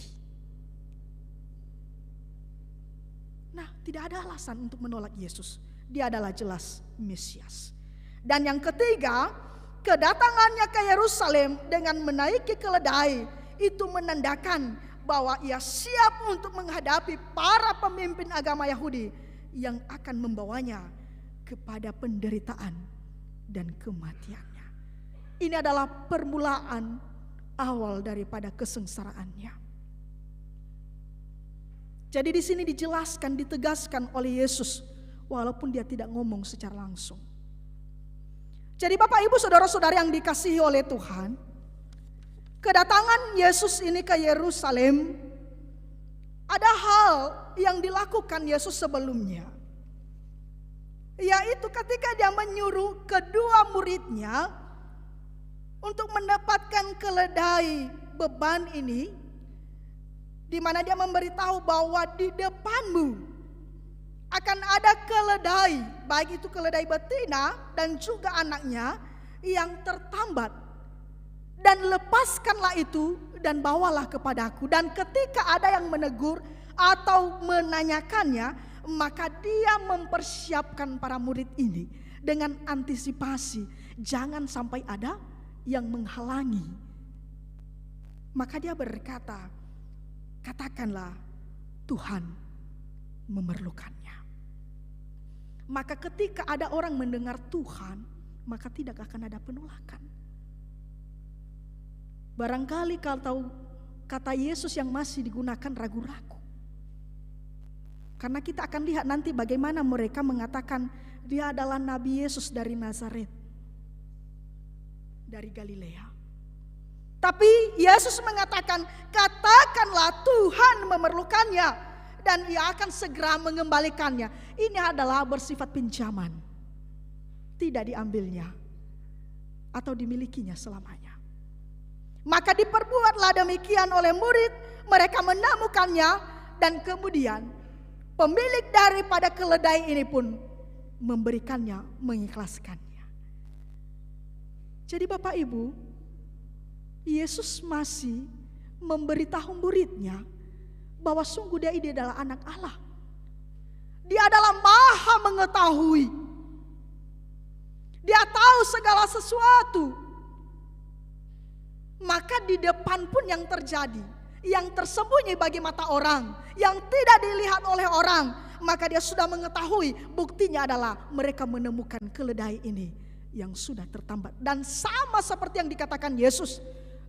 Nah, tidak ada alasan untuk menolak Yesus. Dia adalah jelas Mesias. Dan yang ketiga, kedatangannya ke Yerusalem dengan menaiki keledai itu menandakan bahwa ia siap untuk menghadapi para pemimpin agama Yahudi yang akan membawanya kepada penderitaan dan kematiannya. Ini adalah permulaan awal daripada kesengsaraannya. Jadi di sini dijelaskan, ditegaskan oleh Yesus walaupun dia tidak ngomong secara langsung. Jadi Bapak Ibu saudara-saudara yang dikasihi oleh Tuhan, kedatangan Yesus ini ke Yerusalem, ada hal yang dilakukan Yesus sebelumnya. Yaitu ketika dia menyuruh kedua muridnya untuk mendapatkan keledai beban ini, di mana dia memberitahu bahwa di depanmu akan ada keledai, baik itu keledai betina dan juga anaknya yang tertambat. Dan lepaskanlah itu dan bawalah kepadaku. Dan ketika ada yang menegur atau menanyakannya, maka dia mempersiapkan para murid ini dengan antisipasi. Jangan sampai ada yang menghalangi. Maka dia berkata, katakanlah Tuhan memerlukannya. Maka ketika ada orang mendengar Tuhan, maka tidak akan ada penolakan. Barangkali kalau kata Yesus yang masih digunakan ragu-ragu. Karena kita akan lihat nanti bagaimana mereka mengatakan dia adalah Nabi Yesus dari Nazaret, dari Galilea. Tapi Yesus mengatakan, katakanlah Tuhan memerlukannya dan ia akan segera mengembalikannya. Ini adalah bersifat pinjaman, tidak diambilnya atau dimilikinya selamanya. Maka diperbuatlah demikian oleh murid, mereka menemukannya dan kemudian pemilik daripada keledai ini pun memberikannya, mengikhlaskannya. Jadi Bapak Ibu, Yesus masih memberitahu muridnya bahwa sungguh dia ini adalah anak Allah. Dia adalah maha mengetahui. Dia tahu segala sesuatu. Maka di depan pun yang terjadi, yang tersembunyi bagi mata orang, yang tidak dilihat oleh orang, maka dia sudah mengetahui. Buktinya adalah mereka menemukan keledai ini yang sudah tertambat. Dan sama seperti yang dikatakan Yesus,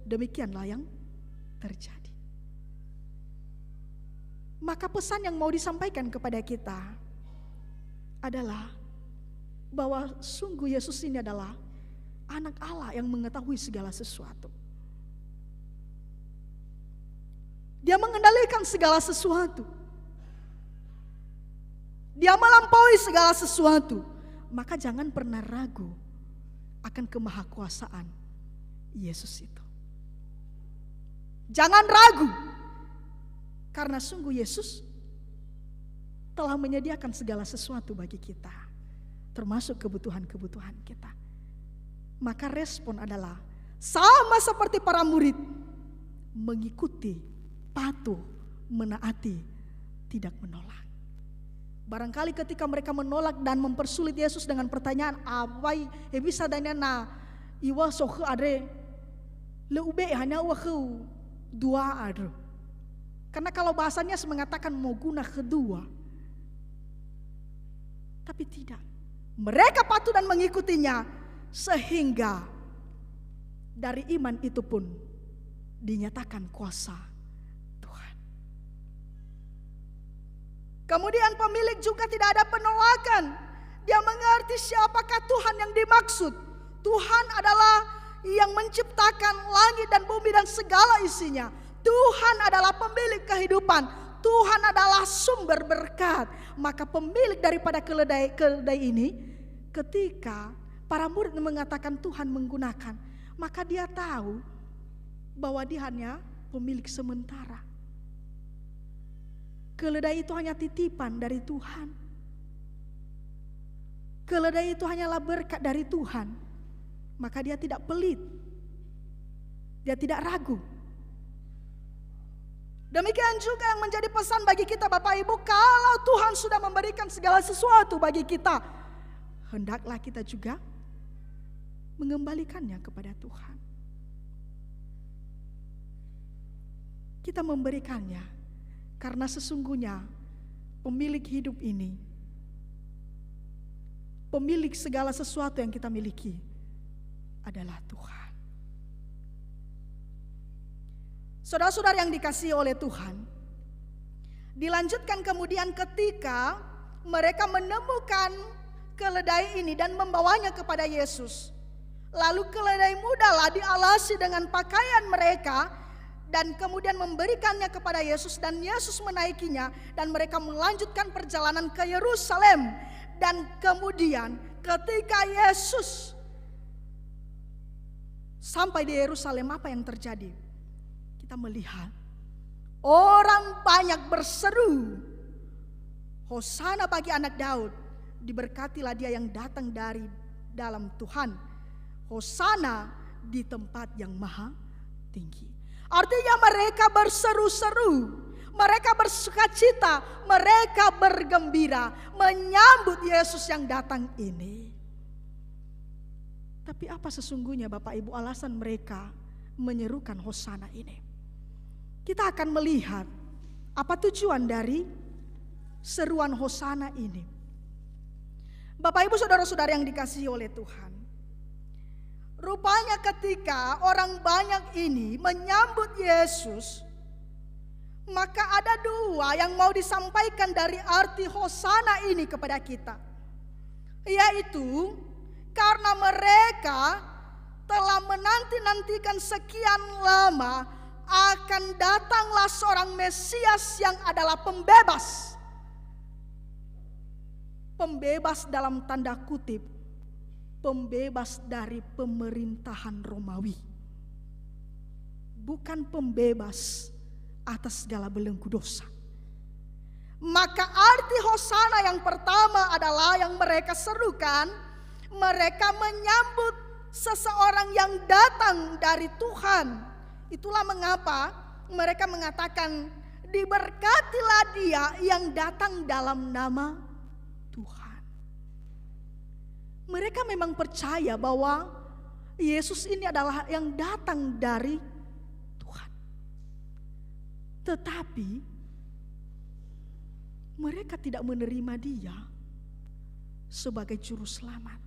demikianlah yang terjadi. Maka pesan yang mau disampaikan kepada kita adalah bahwa sungguh Yesus ini adalah anak Allah yang mengetahui segala sesuatu. Dia mengendalikan segala sesuatu. Dia melampaui segala sesuatu. Maka jangan pernah ragu akan kemahakuasaan Yesus itu. Jangan ragu. Karena sungguh Yesus telah menyediakan segala sesuatu bagi kita, termasuk kebutuhan-kebutuhan kita. Maka respon adalah sama seperti para murid, mengikuti, patuh, menaati, tidak menolak. Barangkali ketika mereka menolak dan mempersulit Yesus dengan pertanyaan, "Abai bisa danya na iwa sohe adre leube hanya wahu dua adre." Karena kalau bahasanya mengatakan mau guna kedua. Tapi tidak. Mereka patuh dan mengikutinya. Sehingga dari iman itu pun dinyatakan kuasa Tuhan. Kemudian pemilik juga tidak ada penolakan. Dia mengerti siapakah Tuhan yang dimaksud. Tuhan adalah yang menciptakan langit dan bumi dan segala isinya. Tuhan adalah pemilik kehidupan. Tuhan adalah sumber berkat. Maka pemilik daripada keledai ini, ketika para murid mengatakan Tuhan menggunakan, maka dia tahu bahwa dia hanya pemilik sementara. Keledai itu hanya titipan dari Tuhan. Keledai itu hanyalah berkat dari Tuhan. Maka dia tidak pelit. Dia tidak ragu. Demikian juga yang menjadi pesan bagi kita Bapak Ibu, kalau Tuhan sudah memberikan segala sesuatu bagi kita, hendaklah kita juga mengembalikannya kepada Tuhan. Kita memberikannya karena sesungguhnya pemilik hidup ini, pemilik segala sesuatu yang kita miliki adalah Tuhan. Saudara-saudara yang dikasihi oleh Tuhan, dilanjutkan kemudian ketika mereka menemukan keledai ini dan membawanya kepada Yesus. Lalu keledai mudalah dialasi dengan pakaian mereka dan kemudian memberikannya kepada Yesus, dan Yesus menaikinya dan mereka melanjutkan perjalanan ke Yerusalem. Dan kemudian ketika Yesus sampai di Yerusalem, apa yang terjadi? Kita melihat orang banyak berseru, Hosana bagi anak Daud, diberkatilah dia yang datang dari dalam Tuhan, Hosana di tempat yang maha tinggi. Artinya mereka berseru-seru, mereka bersukacita, mereka bergembira menyambut Yesus yang datang ini. Tapi apa sesungguhnya Bapak Ibu alasan mereka menyerukan Hosana ini? Kita akan melihat apa tujuan dari seruan Hosana ini. Bapak Ibu saudara-saudara yang dikasihi oleh Tuhan, rupanya ketika orang banyak ini menyambut Yesus, maka ada dua yang mau disampaikan dari arti Hosana ini kepada kita. Yaitu karena mereka telah menanti-nantikan sekian lama, akan datanglah seorang Mesias yang adalah pembebas. Pembebas dalam tanda kutip, pembebas dari pemerintahan Romawi. Bukan pembebas atas segala belenggu dosa. Maka arti Hosana yang pertama adalah yang mereka serukan, mereka menyambut seseorang yang datang dari Tuhan. Itulah mengapa mereka mengatakan, diberkatilah dia yang datang dalam nama Tuhan. Mereka memang percaya bahwa Yesus ini adalah yang datang dari Tuhan. Tetapi mereka tidak menerima dia sebagai juru selamat.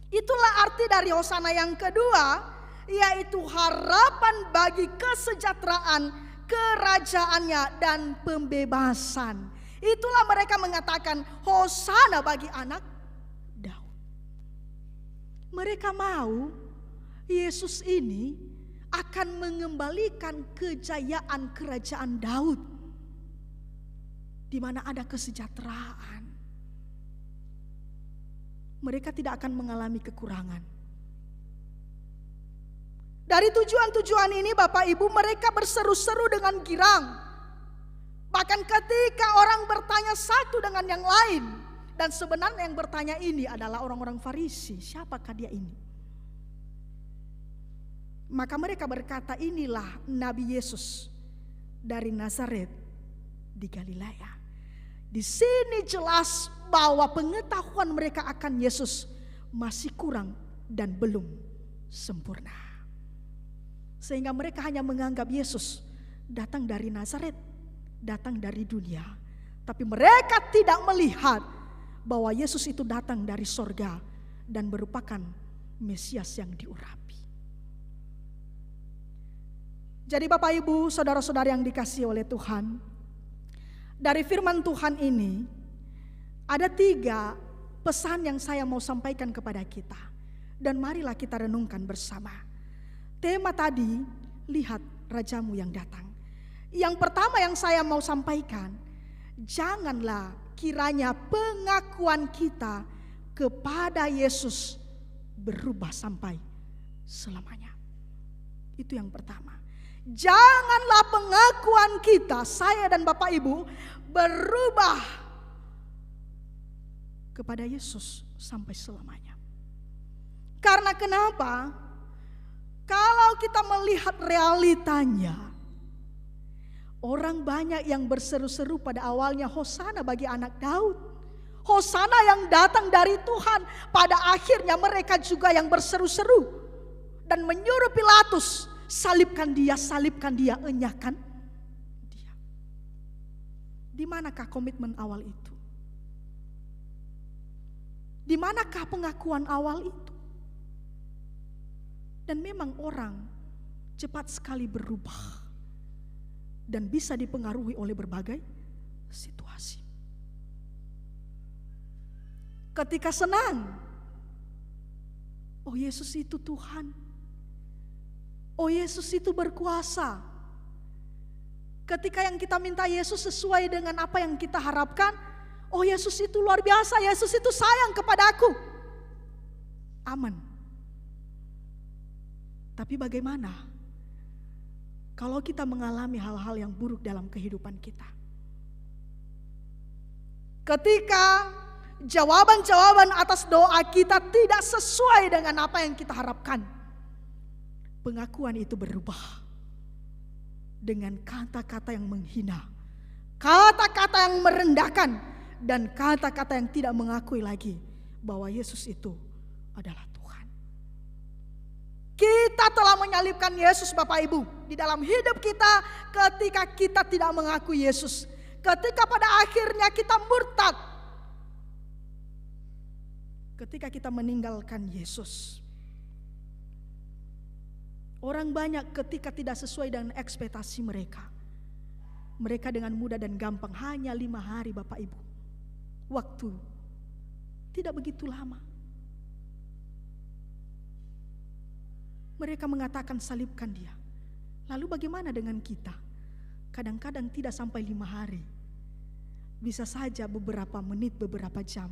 Itulah arti dari Hosana yang kedua, yaitu harapan bagi kesejahteraan, kerajaannya dan pembebasan. Itulah mereka mengatakan Hosana bagi anak Daud. Mereka mau Yesus ini akan mengembalikan kejayaan kerajaan Daud, di mana ada kesejahteraan. Mereka tidak akan mengalami kekurangan. Dari tujuan-tujuan ini Bapak Ibu, mereka berseru-seru dengan girang. Bahkan ketika orang bertanya satu dengan yang lain, dan sebenarnya yang bertanya ini adalah orang-orang Farisi, siapakah dia ini? Maka mereka berkata, inilah Nabi Yesus dari Nazaret di Galilea. Di sini jelas bahwa pengetahuan mereka akan Yesus masih kurang dan belum sempurna. Sehingga mereka hanya menganggap Yesus datang dari Nazaret, datang dari dunia. Tapi mereka tidak melihat bahwa Yesus itu datang dari sorga dan merupakan Mesias yang diurapi. Jadi Bapak Ibu, saudara-saudara yang dikasihi oleh Tuhan, dari firman Tuhan ini ada 3 pesan yang saya mau sampaikan kepada kita. Dan marilah kita renungkan bersama. Tema tadi, lihat rajamu yang datang. Yang pertama yang saya mau sampaikan, janganlah kiranya pengakuan kita kepada Yesus berubah sampai selamanya. Itu yang pertama. Janganlah pengakuan kita, saya dan Bapak Ibu, berubah kepada Yesus sampai selamanya. Karena kenapa? Kalau kita melihat realitanya, Orang banyak yang berseru-seru pada awalnya, Hosana bagi anak Daud. Hosana yang datang dari Tuhan. Pada akhirnya mereka juga yang berseru-seru dan menyuruh Pilatus, salibkan dia, enyahkan dia. Di manakah komitmen awal itu? Di manakah pengakuan awal itu? Dan memang orang cepat sekali berubah dan bisa dipengaruhi oleh berbagai situasi. Ketika senang, oh Yesus itu Tuhan. Oh Yesus itu berkuasa. Ketika yang kita minta Yesus sesuai dengan apa yang kita harapkan, oh Yesus itu luar biasa, Yesus itu sayang kepadaku. Aman. Tapi bagaimana kalau kita mengalami hal-hal yang buruk dalam kehidupan kita? Ketika jawaban-jawaban atas doa kita tidak sesuai dengan apa yang kita harapkan, pengakuan itu berubah dengan kata-kata yang menghina, kata-kata yang merendahkan, dan kata-kata yang tidak mengakui lagi bahwa Yesus itu adalah Tuhan. Kita telah menyalibkan Yesus Bapak Ibu di dalam hidup kita ketika kita tidak mengakui Yesus. Ketika pada akhirnya kita murtad. Ketika kita meninggalkan Yesus. Orang banyak ketika tidak sesuai dengan ekspektasi mereka. Mereka dengan mudah dan gampang, hanya 5 hari Bapak Ibu. Waktu tidak begitu lama. Mereka mengatakan salibkan dia. Lalu bagaimana dengan kita? Kadang-kadang tidak sampai 5 hari. Bisa saja beberapa menit, beberapa jam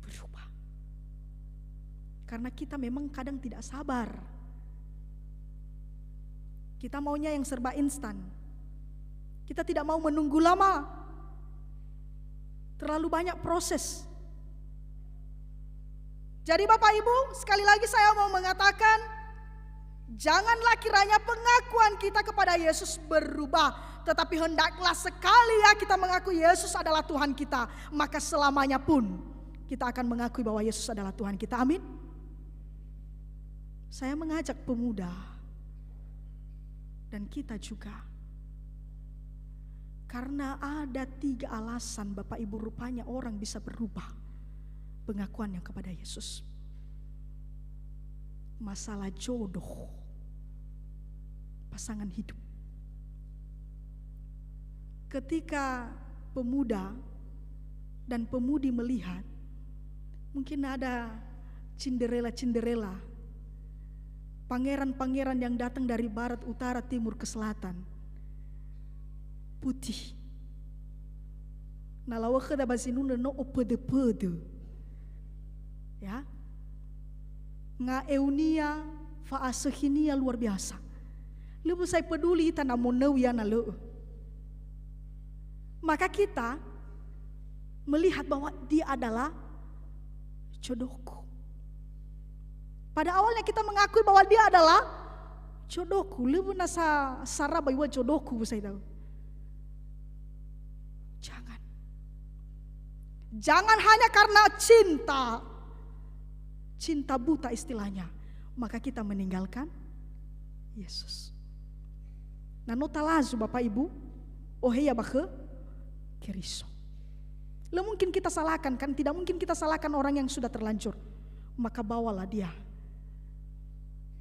berubah. Karena kita memang kadang tidak sabar. Kita maunya yang serba instan. Kita tidak mau menunggu lama. Terlalu banyak proses. Jadi Bapak Ibu, sekali lagi saya mau mengatakan, janganlah kiranya pengakuan kita kepada Yesus berubah, tetapi hendaklah sekali ya kita mengakui Yesus adalah Tuhan kita, maka selamanya pun kita akan mengakui bahwa Yesus adalah Tuhan kita. Amin. Saya mengajak pemuda dan kita juga, karena ada 3 alasan Bapak Ibu rupanya orang bisa berubah pengakuannya kepada Yesus. Masalah jodoh, pasangan hidup. Ketika pemuda dan pemudi melihat, mungkin ada Cinderella, pangeran-pangeran yang datang dari barat, utara, timur, ke selatan, putih. Nalawa kada basinuna no opede-pede. Ya. Nga eunia faasehinia luar biasa. Lebu saya peduli tanah moneu ya na leu. Maka kita melihat bahwa dia adalah jodohku. Pada awalnya kita mengakui bahwa dia adalah jodohku. Lebu nasa saraba iwa jodohku saya tahu. Jangan hanya karena cinta buta istilahnya, maka kita meninggalkan Yesus. Nanota lazu Bapak Ibu, oheya bake keriso. Lo mungkin kita salahkan kan, tidak mungkin kita salahkan orang yang sudah terlanjur. Maka bawalah dia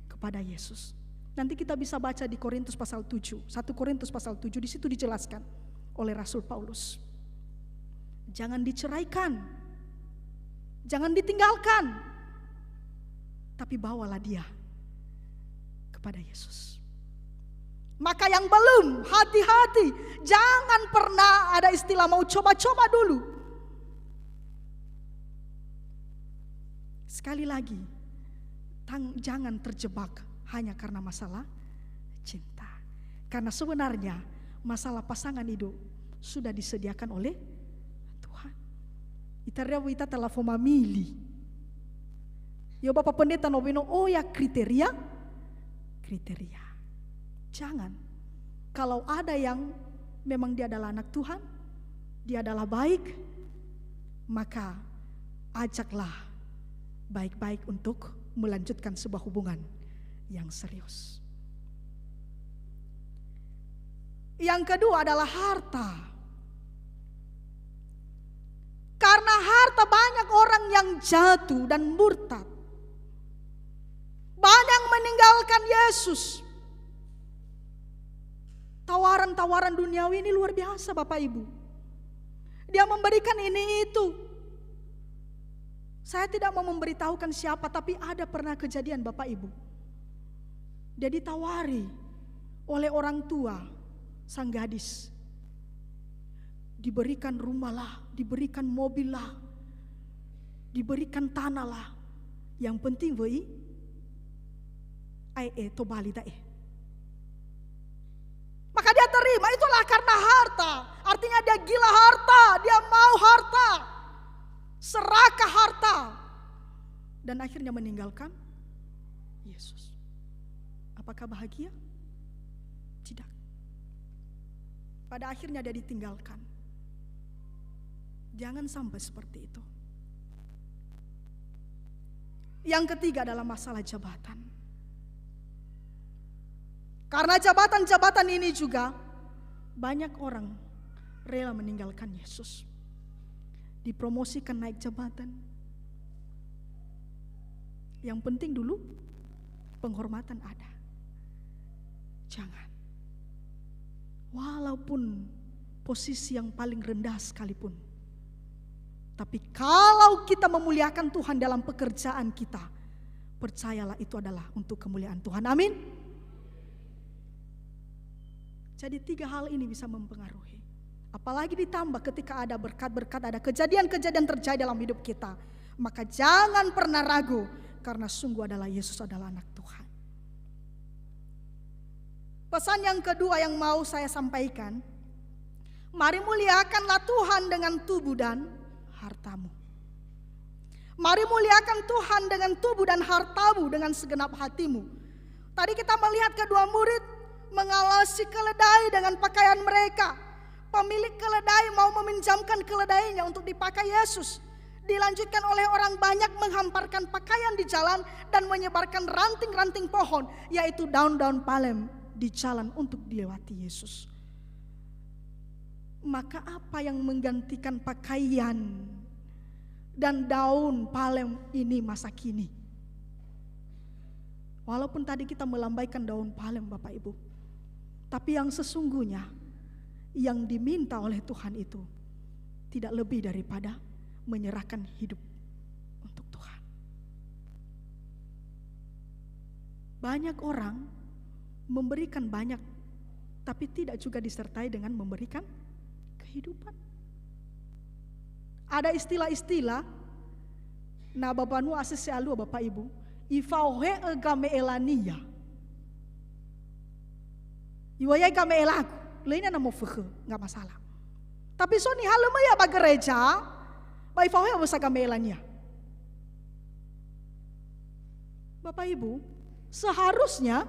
kepada Yesus. Nanti kita bisa baca di Korintus pasal 7, 1 Korintus pasal 7, di situ dijelaskan oleh Rasul Paulus. Jangan diceraikan, jangan ditinggalkan, tapi bawalah dia kepada Yesus. Maka yang belum, hati-hati, jangan pernah ada istilah mau coba-coba dulu. Sekali lagi, jangan terjebak hanya karena masalah cinta. Karena sebenarnya masalah pasangan itu sudah disediakan oleh Ita telah memilih. Ya Bapak Pendeta Nobino, oh ya kriteria. Jangan Kalau ada yang memang dia adalah anak Tuhan, dia adalah baik, maka ajaklah baik-baik untuk melanjutkan sebuah hubungan yang serius. Yang kedua adalah harta. Karena harta banyak orang yang jatuh dan murtad. Banyak meninggalkan Yesus. Tawaran-tawaran duniawi ini luar biasa Bapak Ibu. Dia memberikan ini itu. Saya tidak mau memberitahukan siapa, tapi ada pernah kejadian Bapak Ibu. Dia ditawari oleh orang tua sang gadis. Diberikan rumah lah, diberikan mobil lah, diberikan tanah lah. Yang penting wei, to bali ta. Maka dia terima, itulah karena harta. Artinya dia gila harta, dia mau harta. Serakah harta. Dan akhirnya meninggalkan Yesus. Apakah bahagia? Tidak. Pada akhirnya dia ditinggalkan. Jangan sampai seperti itu. Yang ketiga adalah masalah jabatan. Karena jabatan-jabatan ini juga banyak orang rela meninggalkan Yesus. Dipromosikan naik jabatan. Yang penting dulu penghormatan ada. Jangan. Walaupun posisi yang paling rendah sekalipun. Tapi kalau kita memuliakan Tuhan dalam pekerjaan kita, percayalah itu adalah untuk kemuliaan Tuhan. Amin. Jadi 3 hal ini bisa mempengaruhi. Apalagi ditambah ketika ada berkat-berkat, ada kejadian-kejadian terjadi dalam hidup kita. Maka jangan pernah ragu, karena sungguh adalah Yesus adalah anak Tuhan. Pesan yang kedua yang mau saya sampaikan, mari muliakanlah Tuhan dengan tubuh dan hartamu. Mari muliakan Tuhan dengan tubuh dan hartamu, dengan segenap hatimu. Tadi kita melihat kedua murid mengawasi keledai dengan pakaian mereka. Pemilik keledai mau meminjamkan keledainya untuk dipakai Yesus. Dilanjutkan oleh orang banyak menghamparkan pakaian di jalan dan menyebarkan ranting-ranting pohon, yaitu daun-daun palem di jalan untuk dilewati Yesus. Maka apa yang menggantikan pakaian dan daun palem ini masa kini? Walaupun tadi kita melambaikan daun palem Bapak Ibu, tapi yang sesungguhnya yang diminta oleh Tuhan itu tidak lebih daripada menyerahkan hidup untuk Tuhan. Banyak orang memberikan banyak, tapi tidak juga disertai dengan memberikan kehidupan. Ada istilah-istilah, nah Bapak nu asese alu Bapak Ibu, ifauhe agame elania. Iwaya agame elaku, lainnya namo feke, nggak masalah. Tapi so ni halama ya ba gereja, ba ifauhe abasa agame elania. Bapak Ibu, seharusnya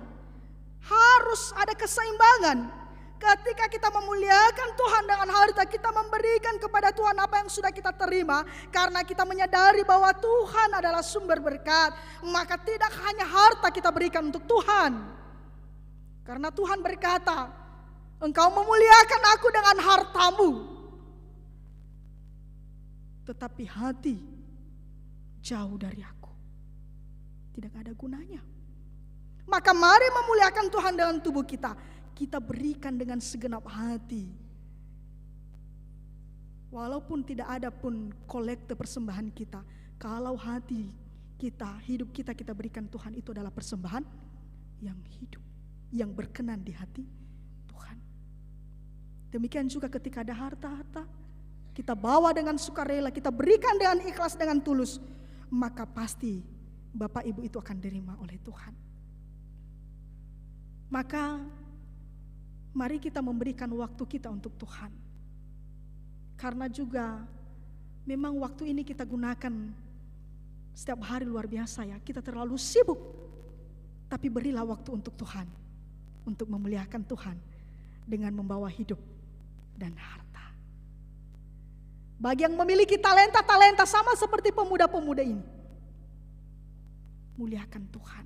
harus ada keseimbangan. Ketika kita memuliakan Tuhan dengan harta, kita memberikan kepada Tuhan apa yang sudah kita terima. Karena kita menyadari bahwa Tuhan adalah sumber berkat. Maka tidak hanya harta kita berikan untuk Tuhan. Karena Tuhan berkata, engkau memuliakan aku dengan hartamu, tetapi hati jauh dari aku, tidak ada gunanya. Maka mari memuliakan Tuhan dengan tubuh kita. Kita berikan dengan segenap hati. Walaupun tidak ada pun kolekte persembahan kita, kalau hati kita, hidup kita, kita berikan Tuhan, itu adalah persembahan yang hidup, yang berkenan di hati Tuhan. Demikian juga ketika ada harta-harta, kita bawa dengan sukarela, kita berikan dengan ikhlas, dengan tulus, maka pasti Bapak Ibu itu akan diterima oleh Tuhan. Maka mari kita memberikan waktu kita untuk Tuhan. Karena juga memang waktu ini kita gunakan setiap hari luar biasa ya. Kita terlalu sibuk. Tapi berilah waktu untuk Tuhan. Untuk memuliakan Tuhan dengan membawa hidup dan harta. Bagi yang memiliki talenta-talenta sama seperti pemuda-pemuda ini, muliakan Tuhan.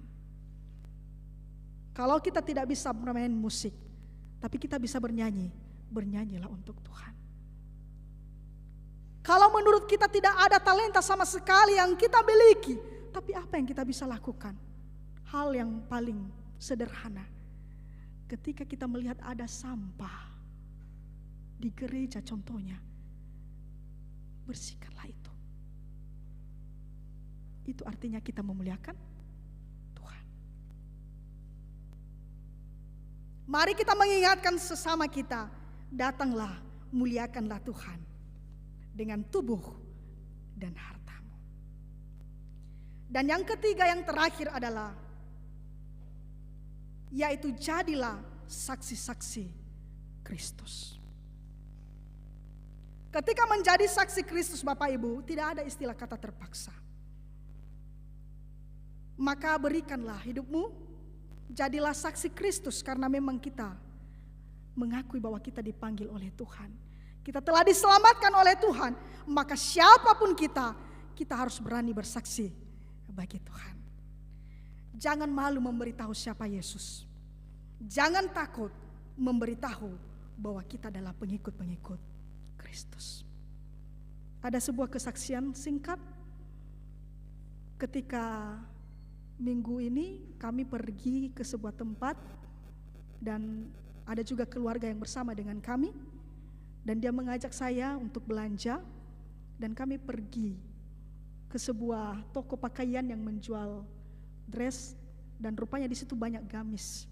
Kalau kita tidak bisa bermain musik, tapi kita bisa bernyanyi, bernyanyilah untuk Tuhan. Kalau menurut kita tidak ada talenta sama sekali yang kita miliki, tapi apa yang kita bisa lakukan? Hal yang paling sederhana. Ketika kita melihat ada sampah di gereja contohnya, bersihkanlah itu. Itu artinya kita memuliakan Tuhan. Mari kita mengingatkan sesama kita, datanglah, muliakanlah Tuhan dengan tubuh dan hartamu. Dan yang ketiga, yang terakhir adalah, yaitu jadilah saksi-saksi Kristus. Ketika menjadi saksi Kristus Bapak Ibu, tidak ada istilah kata terpaksa. Maka berikanlah hidupmu, jadilah saksi Kristus, karena memang kita mengakui bahwa kita dipanggil oleh Tuhan. Kita telah diselamatkan oleh Tuhan, maka siapapun kita harus berani bersaksi bagi Tuhan. Jangan malu memberitahu siapa Yesus. Jangan takut memberitahu bahwa kita adalah pengikut-pengikut Kristus. Ada sebuah kesaksian singkat. Ketika minggu ini kami pergi ke sebuah tempat dan ada juga keluarga yang bersama dengan kami, dan dia mengajak saya untuk belanja, dan kami pergi ke sebuah toko pakaian yang menjual dress, dan rupanya di situ banyak gamis.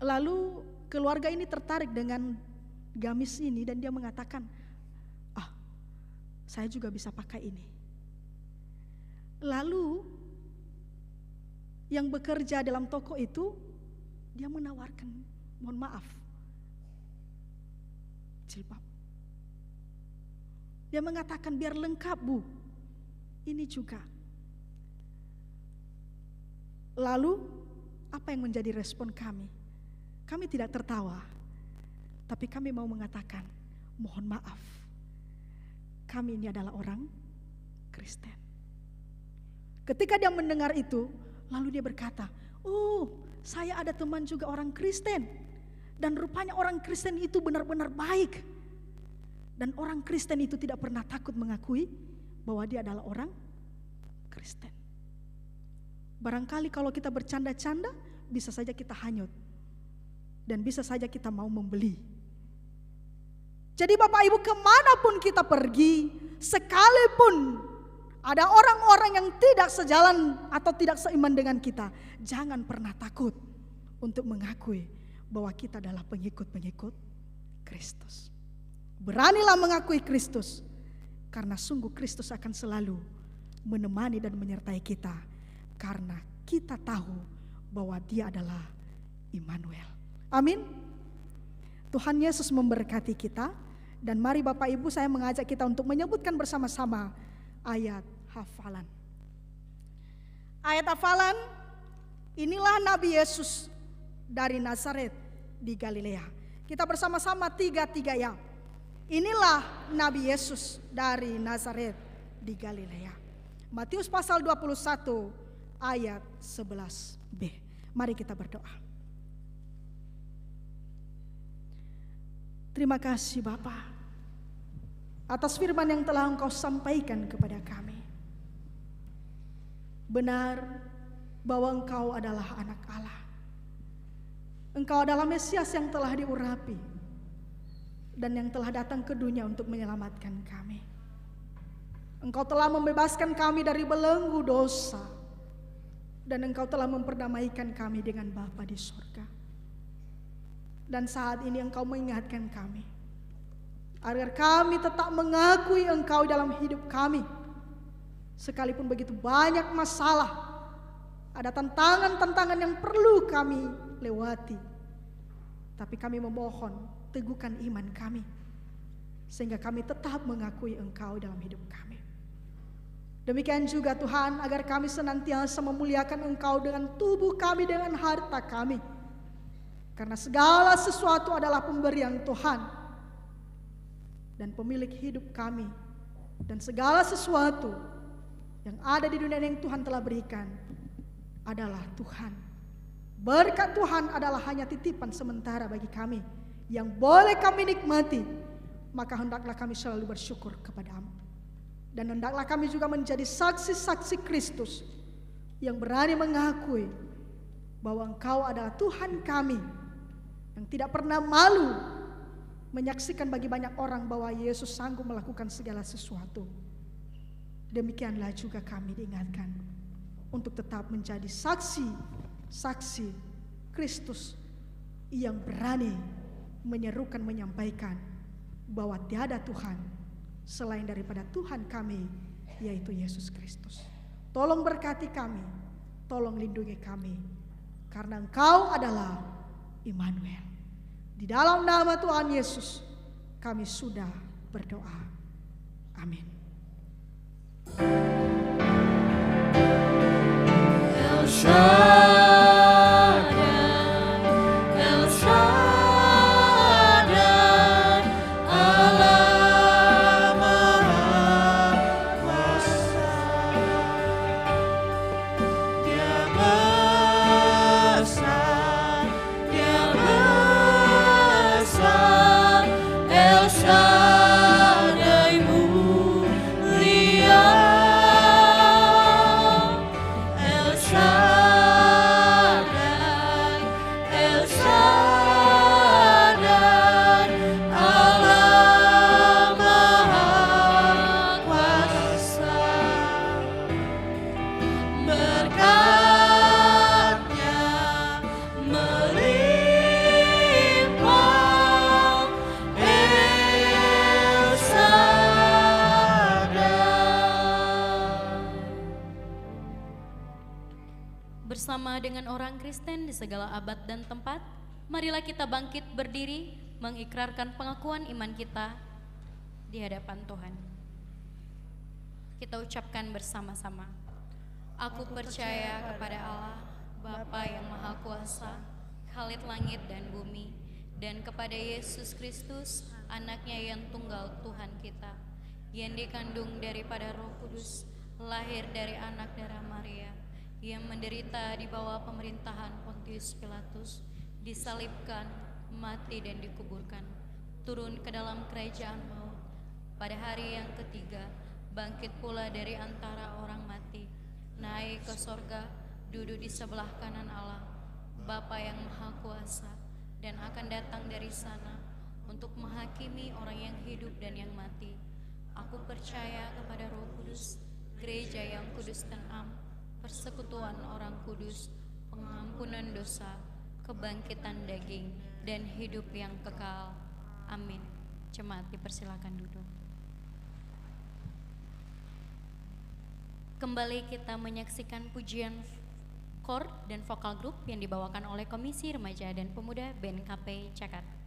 Lalu keluarga ini tertarik dengan gamis ini dan dia mengatakan, saya juga bisa pakai ini. Lalu yang bekerja dalam toko itu, dia menawarkan, mohon maaf, jilbab. Dia mengatakan, biar lengkap Bu, ini juga. Lalu apa yang menjadi respon kami? Kami tidak tertawa, tapi kami mau mengatakan, mohon maaf, kami ini adalah orang Kristen. Ketika dia mendengar itu, lalu dia berkata, saya ada teman juga orang Kristen, dan rupanya orang Kristen itu benar-benar baik. Dan orang Kristen itu tidak pernah takut mengakui bahwa dia adalah orang Kristen. Barangkali kalau kita bercanda-canda, bisa saja kita hanyut. Dan bisa saja kita mau membeli. Jadi Bapak Ibu, kemanapun kita pergi, sekalipun ada orang-orang yang tidak sejalan atau tidak seiman dengan kita, jangan pernah takut untuk mengakui bahwa kita adalah pengikut-pengikut Kristus. Beranilah mengakui Kristus, karena sungguh Kristus akan selalu menemani dan menyertai kita, karena kita tahu bahwa Dia adalah Immanuel. Amin. Tuhan Yesus memberkati kita, dan mari Bapak Ibu, saya mengajak kita untuk menyebutkan bersama-sama ayat hafalan. Ayat hafalan, inilah Nabi Yesus dari Nazaret di Galilea. Kita bersama-sama tiga-tiga ya. Inilah Nabi Yesus dari Nazaret di Galilea. Matius pasal 21 ayat 11b. Mari kita berdoa. Terima kasih Bapa atas firman yang telah Engkau sampaikan kepada kami. Benar bahwa Engkau adalah anak Allah. Engkau adalah Mesias yang telah diurapi dan yang telah datang ke dunia untuk menyelamatkan kami. Engkau telah membebaskan kami dari belenggu dosa, dan Engkau telah memperdamaikan kami dengan Bapa di surga. Dan saat ini Engkau mengingatkan kami agar kami tetap mengakui Engkau dalam hidup kami. Sekalipun begitu banyak masalah, ada tantangan-tantangan yang perlu kami lewati, tapi kami memohon teguhkan iman kami, sehingga kami tetap mengakui Engkau dalam hidup kami. Demikian juga Tuhan, agar kami senantiasa memuliakan Engkau dengan tubuh kami, dengan harta kami. Karena segala sesuatu adalah pemberian Tuhan dan pemilik hidup kami. Dan segala sesuatu yang ada di dunia yang Tuhan telah berikan adalah Tuhan. Berkat Tuhan adalah hanya titipan sementara bagi kami yang boleh kami nikmati. Maka hendaklah kami selalu bersyukur kepadamu. Dan hendaklah kami juga menjadi saksi-saksi Kristus yang berani mengakui bahwa Engkau adalah Tuhan kami, yang tidak pernah malu menyaksikan bagi banyak orang bahwa Yesus sanggup melakukan segala sesuatu. Demikianlah juga kami diingatkan untuk tetap menjadi saksi Kristus yang berani menyerukan, menyampaikan bahwa tiada Tuhan selain daripada Tuhan kami, yaitu Yesus Kristus. Tolong berkati kami, tolong lindungi kami, karena Engkau adalah Immanuel. Di dalam nama Tuhan Yesus kami sudah berdoa. Amin. El Shaddai, El Shaddai, Allah Maha Kuasa. Dia besar, Dia besar, El Shaddai mulia. El Shaddai, El Shaddai, Allah Maha Kuasa. Berkat-Nya melimpah, El Shaddai. Bersama dengan orang Kristen di segala abad dan tempat, marilah kita bangkit berdiri mengikrarkan pengakuan iman kita di hadapan Tuhan. Kita ucapkan bersama-sama. Aku percaya kepada Allah, Bapa yang Maha Kuasa, Khalid langit dan bumi, dan kepada Yesus Kristus, anaknya yang tunggal Tuhan kita, yang dikandung daripada Roh Kudus, lahir dari anak darah Maria, yang menderita di bawah pemerintahan Pontius Pilatus, disalibkan, mati dan dikuburkan, turun ke dalam kerajaan maut, pada hari yang ketiga, bangkit pula dari antara orang mati, naik ke sorga, duduk di sebelah kanan Allah, Bapa yang Maha Kuasa, dan akan datang dari sana untuk menghakimi orang yang hidup dan yang mati. Aku percaya kepada Roh Kudus, gereja yang kudus dan am, persekutuan orang kudus, pengampunan dosa, kebangkitan daging, dan hidup yang kekal. Amin. Jemaat dipersilakan duduk. Kembali kita menyaksikan pujian kor dan vokal grup yang dibawakan oleh Komisi Remaja dan Pemuda BNKP Jakarta.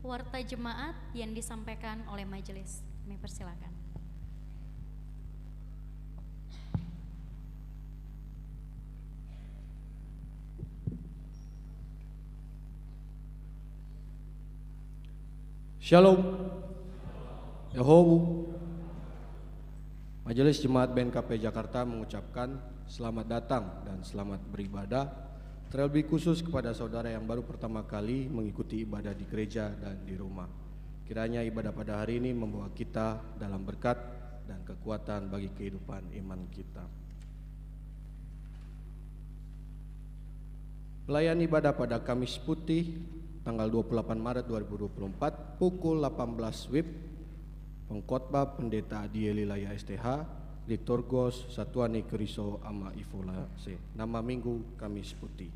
warta jemaat yang disampaikan oleh majelis. Kami persilakan. Shalom. Yahobu. Majelis Jemaat BNKP Jakarta mengucapkan selamat datang dan selamat beribadah, terlebih khusus kepada saudara yang baru pertama kali mengikuti ibadah di gereja dan di rumah. Kiranya ibadah pada hari ini membawa kita dalam berkat dan kekuatan bagi kehidupan iman kita. Pelayan ibadah pada Kamis Putih tanggal 28 Maret 2024 pukul 18 WIB. Pengkhotbah Pendeta Adieli Laya STH, Liturgos Satuani Keriso Ama Ifola C. Nama Minggu Kamis Putih.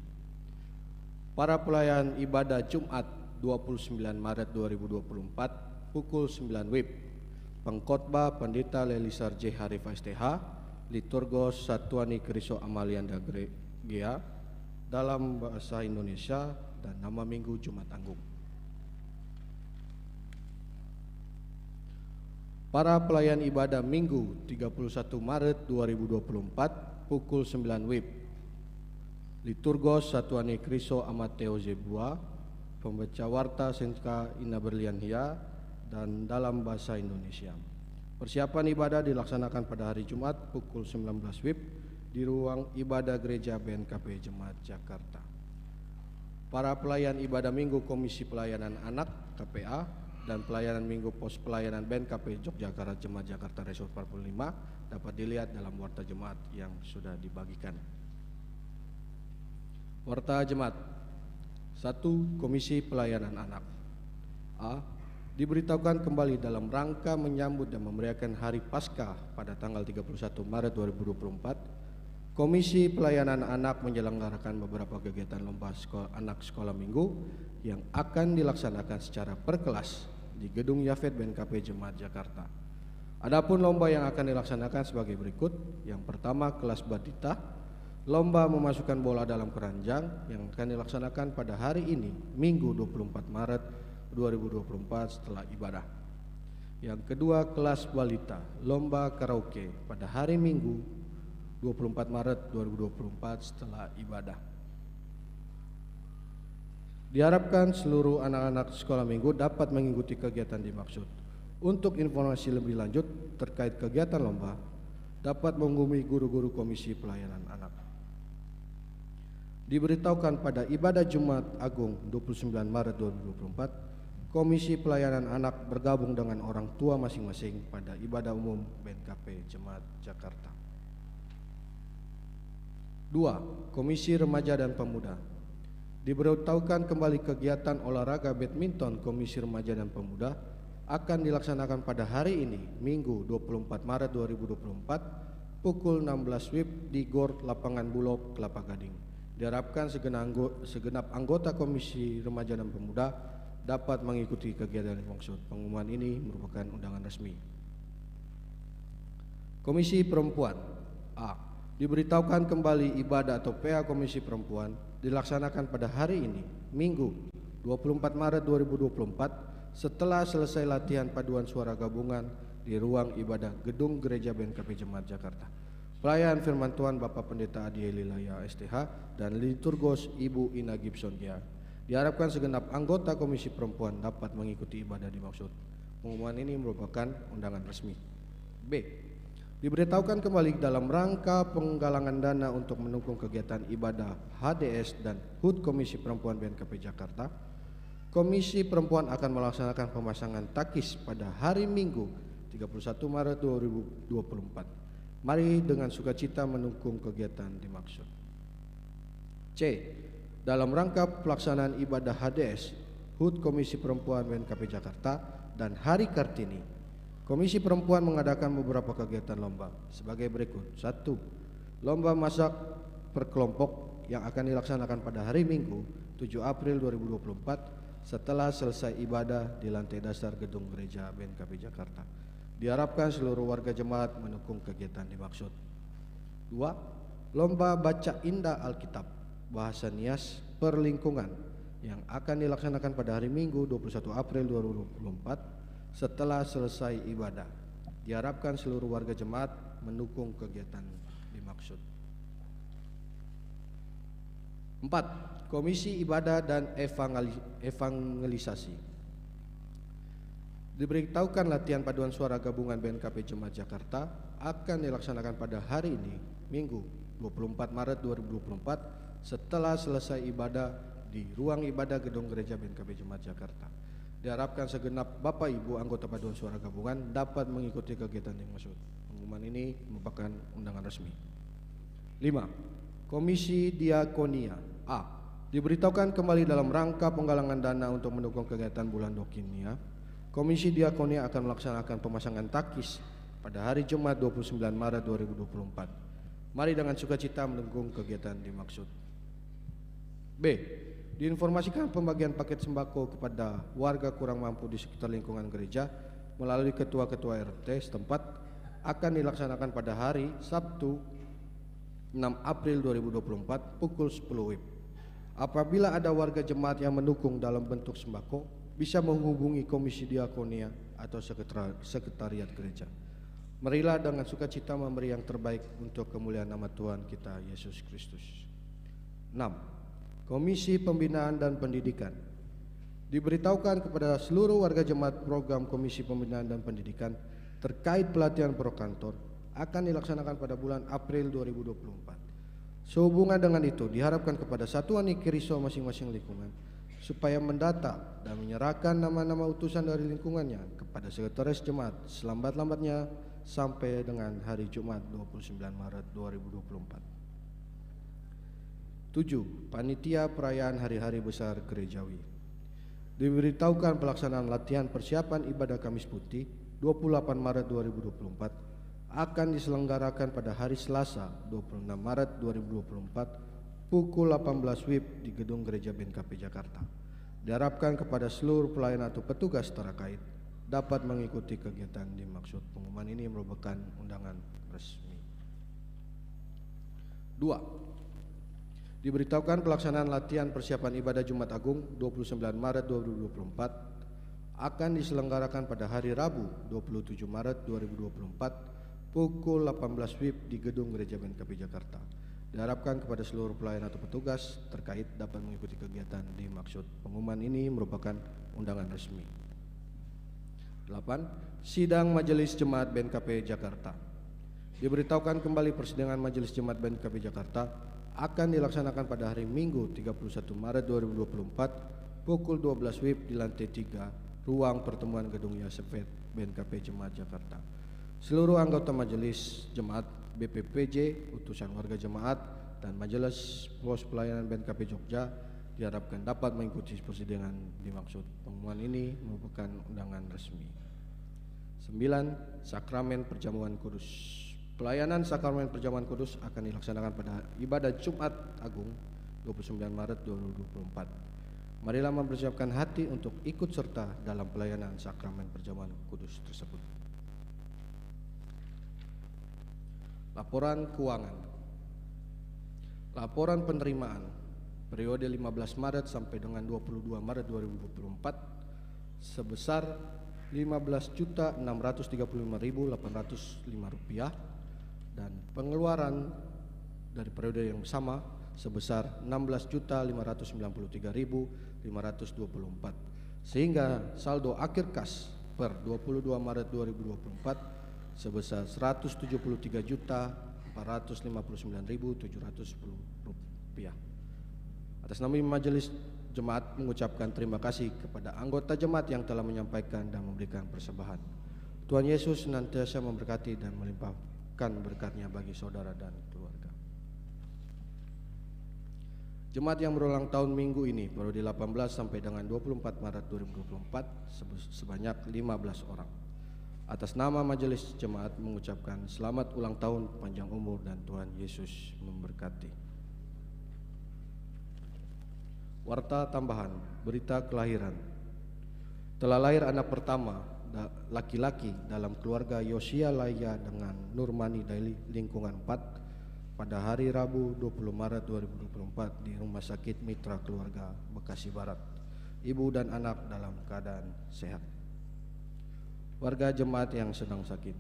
Para pelayan ibadah Jumat 29 Maret 2024 pukul 9 WIB. Pengkhotbah Pendeta Lelisar J. Harif STH, Liturgos Satuani Keriso Amalianda Gea dalam bahasa Indonesia dan nama Minggu Jumat Agung. Para pelayan ibadah Minggu 31 Maret 2024 pukul 9 WIB. Liturgos Satuani Kriso Amateo Zebua, pembaca warta Senka Ina Berlian Hia dan dalam bahasa Indonesia. Persiapan ibadah dilaksanakan pada hari Jumat pukul 19 WIB di ruang ibadah gereja BNKP Jemaat Jakarta. Para pelayan ibadah Minggu Komisi Pelayanan Anak KPA dan pelayanan Minggu Pos Pelayanan BNKP Yogyakarta Jemaat Jakarta Resort 45 dapat dilihat dalam warta jemaat yang sudah dibagikan. Warta jemaat 1. Komisi Pelayanan Anak. A. Diberitahukan kembali dalam rangka menyambut dan memeriahkan Hari Paskah pada tanggal 31 Maret 2024, Komisi Pelayanan Anak menyelenggarakan beberapa kegiatan lomba anak sekolah minggu yang akan dilaksanakan secara per kelas di Gedung Yafet BNKP Jemaat Jakarta. Adapun lomba yang akan dilaksanakan sebagai berikut. Yang pertama, kelas batita, lomba memasukkan bola dalam keranjang yang akan dilaksanakan pada hari ini, Minggu 24 Maret 2024 setelah ibadah. Yang kedua, kelas balita, lomba karaoke pada hari Minggu 24 Maret 2024 setelah ibadah. Diharapkan seluruh anak-anak sekolah minggu dapat mengikuti kegiatan dimaksud. Untuk informasi lebih lanjut terkait kegiatan lomba, dapat menghubungi guru-guru Komisi Pelayanan Anak. Diberitahukan pada ibadah Jumat Agung 29 Maret 2024, Komisi Pelayanan Anak bergabung dengan orang tua masing-masing pada ibadah umum BNKP Jemaat Jakarta. 2. Komisi Remaja dan Pemuda. Diberitahukan kembali kegiatan olahraga badminton Komisi Remaja dan Pemuda akan dilaksanakan pada hari ini, Minggu 24 Maret 2024 pukul 16 WIB di GOR Lapangan Bulog, Kelapa Gading. Diharapkan segenap anggota Komisi Remaja dan Pemuda dapat mengikuti kegiatan dimaksud. Pengumuman ini merupakan undangan resmi. Komisi Perempuan. A. Diberitahukan kembali ibadah atau PA Komisi Perempuan dilaksanakan pada hari ini, Minggu 24 Maret 2024 setelah selesai latihan paduan suara gabungan di ruang ibadah Gedung Gereja BNKP Jemaat Jakarta. Pelayan firman Tuhan Bapak Pendeta Adieli Laya STH dan Liturgos Ibu Ina Gibson Gia. Diharapkan segenap anggota Komisi Perempuan dapat mengikuti ibadah dimaksud. Pengumuman ini merupakan undangan resmi. B. Diberitahukan kembali dalam rangka penggalangan dana untuk mendukung kegiatan ibadah HDS dan HUT Komisi Perempuan BNKP Jakarta, Komisi Perempuan akan melaksanakan pemasangan takis pada hari Minggu 31 Maret 2024. Mari dengan sukacita mendukung kegiatan dimaksud. C. Dalam rangka pelaksanaan ibadah HDS, HUT Komisi Perempuan BNKP Jakarta dan Hari Kartini, Komisi Perempuan mengadakan beberapa kegiatan lomba sebagai berikut. 1. Lomba masak per kelompok yang akan dilaksanakan pada hari Minggu 7 April 2024 setelah selesai ibadah di lantai dasar Gedung Gereja BNKP Jakarta. Diharapkan seluruh warga jemaat mendukung kegiatan dimaksud. 2. Lomba baca indah Alkitab bahasa Nias per lingkungan yang akan dilaksanakan pada hari Minggu 21 April 2024 setelah selesai ibadah. Diharapkan seluruh warga jemaat mendukung kegiatan dimaksud. 4. Komisi Ibadah dan Evangelisasi. Diberitahukan latihan paduan suara gabungan BNKP Jemaat Jakarta akan dilaksanakan pada hari ini, Minggu 24 Maret 2024 setelah selesai ibadah di ruang ibadah gedung gereja BNKP Jemaat Jakarta. Diharapkan segenap Bapak Ibu anggota paduan suara gabungan dapat mengikuti kegiatan dimaksud. Pengumuman ini merupakan undangan resmi. 5. Komisi Diakonia. A. Diberitahukan kembali dalam rangka penggalangan dana untuk mendukung kegiatan bulan Dokinia, Komisi Diakonia akan melaksanakan pemasangan takis pada hari Jumat 29 Maret 2024. Mari dengan sukacita mendukung kegiatan dimaksud. B. Diinformasikan pembagian paket sembako kepada warga kurang mampu di sekitar lingkungan gereja melalui ketua-ketua RT setempat akan dilaksanakan pada hari Sabtu 6 April 2024 pukul 10 WIB. Apabila ada warga jemaat yang mendukung dalam bentuk sembako, bisa menghubungi Komisi Diakonia atau Sekretariat Gereja. Marilah dengan sukacita memberi yang terbaik untuk kemuliaan nama Tuhan kita Yesus Kristus. 6. Komisi Pembinaan dan Pendidikan. Diberitahukan kepada seluruh warga jemaat program Komisi Pembinaan dan Pendidikan terkait pelatihan prokantor akan dilaksanakan pada bulan April 2024. Sehubungan dengan itu, diharapkan kepada satuan Ikiriso masing-masing lingkungan supaya mendata dan menyerahkan nama-nama utusan dari lingkungannya kepada Sekretaris Jemaat selambat-lambatnya sampai dengan hari Jumat 29 Maret 2024. 7. Panitia Perayaan Hari-Hari Besar Gerejawi. Diberitahukan pelaksanaan latihan persiapan ibadah Kamis Putih 28 Maret 2024 akan diselenggarakan pada hari Selasa 26 Maret 2024 pukul 18 WIB di gedung gereja BNKP Jakarta. Diharapkan kepada seluruh pelayan atau petugas terkait dapat mengikuti kegiatan dimaksud. Pengumuman ini merupakan undangan resmi. 2. Diberitahukan pelaksanaan latihan persiapan ibadah Jumat Agung 29 Maret 2024 akan diselenggarakan pada hari Rabu 27 Maret 2024 pukul 18 WIB di gedung gereja BNKP Jakarta. Diharapkan kepada seluruh pelayan atau petugas terkait dapat mengikuti kegiatan dimaksud. Pengumuman ini merupakan undangan resmi. 8. Sidang Majelis Jemaat BNKP Jakarta. Diberitahukan kembali persidangan Majelis Jemaat BNKP Jakarta akan dilaksanakan pada hari Minggu 31 Maret 2024 pukul 12 WIB di lantai 3 ruang pertemuan gedung Yasefet BNKP Jemaat Jakarta. Seluruh anggota Majelis Jemaat BPPJ, utusan warga jemaat, dan Majelis Pos Pelayanan BNKP Jogja diharapkan dapat mengikuti persidangan dimaksud. Pengumuman ini merupakan undangan resmi. 9. Sakramen Perjamuan Kudus. Pelayanan Sakramen Perjamuan Kudus akan dilaksanakan pada ibadah Jumat Agung 29 Maret 2024. Marilah mempersiapkan hati untuk ikut serta dalam pelayanan Sakramen Perjamuan Kudus tersebut. Laporan keuangan. Laporan penerimaan periode 15 Maret sampai dengan 22 Maret 2024 sebesar Rp15.635.805 dan pengeluaran dari periode yang sama sebesar Rp16.593.524 sehingga saldo akhir kas per 22 Maret 2024 sebesar Rp173.459.710. Atas nama Majelis Jemaat mengucapkan terima kasih kepada anggota jemaat yang telah menyampaikan dan memberikan persembahan. Tuhan Yesus senantiasa memberkati dan melimpahkan berkat-Nya bagi saudara dan keluarga. Jemaat yang berulang tahun minggu ini periode 18 sampai dengan 24 Maret 2024 sebanyak 15 orang. Atas nama Majelis Jemaat mengucapkan selamat ulang tahun, panjang umur, dan Tuhan Yesus memberkati. Warta tambahan, berita kelahiran. Telah lahir anak pertama laki-laki dalam keluarga Yosia Laya dengan Nurmani dari lingkungan 4 pada hari Rabu 20 Maret 2024 di Rumah Sakit Mitra Keluarga Bekasi Barat. Ibu dan anak dalam keadaan sehat. Warga jemaat yang sedang sakit,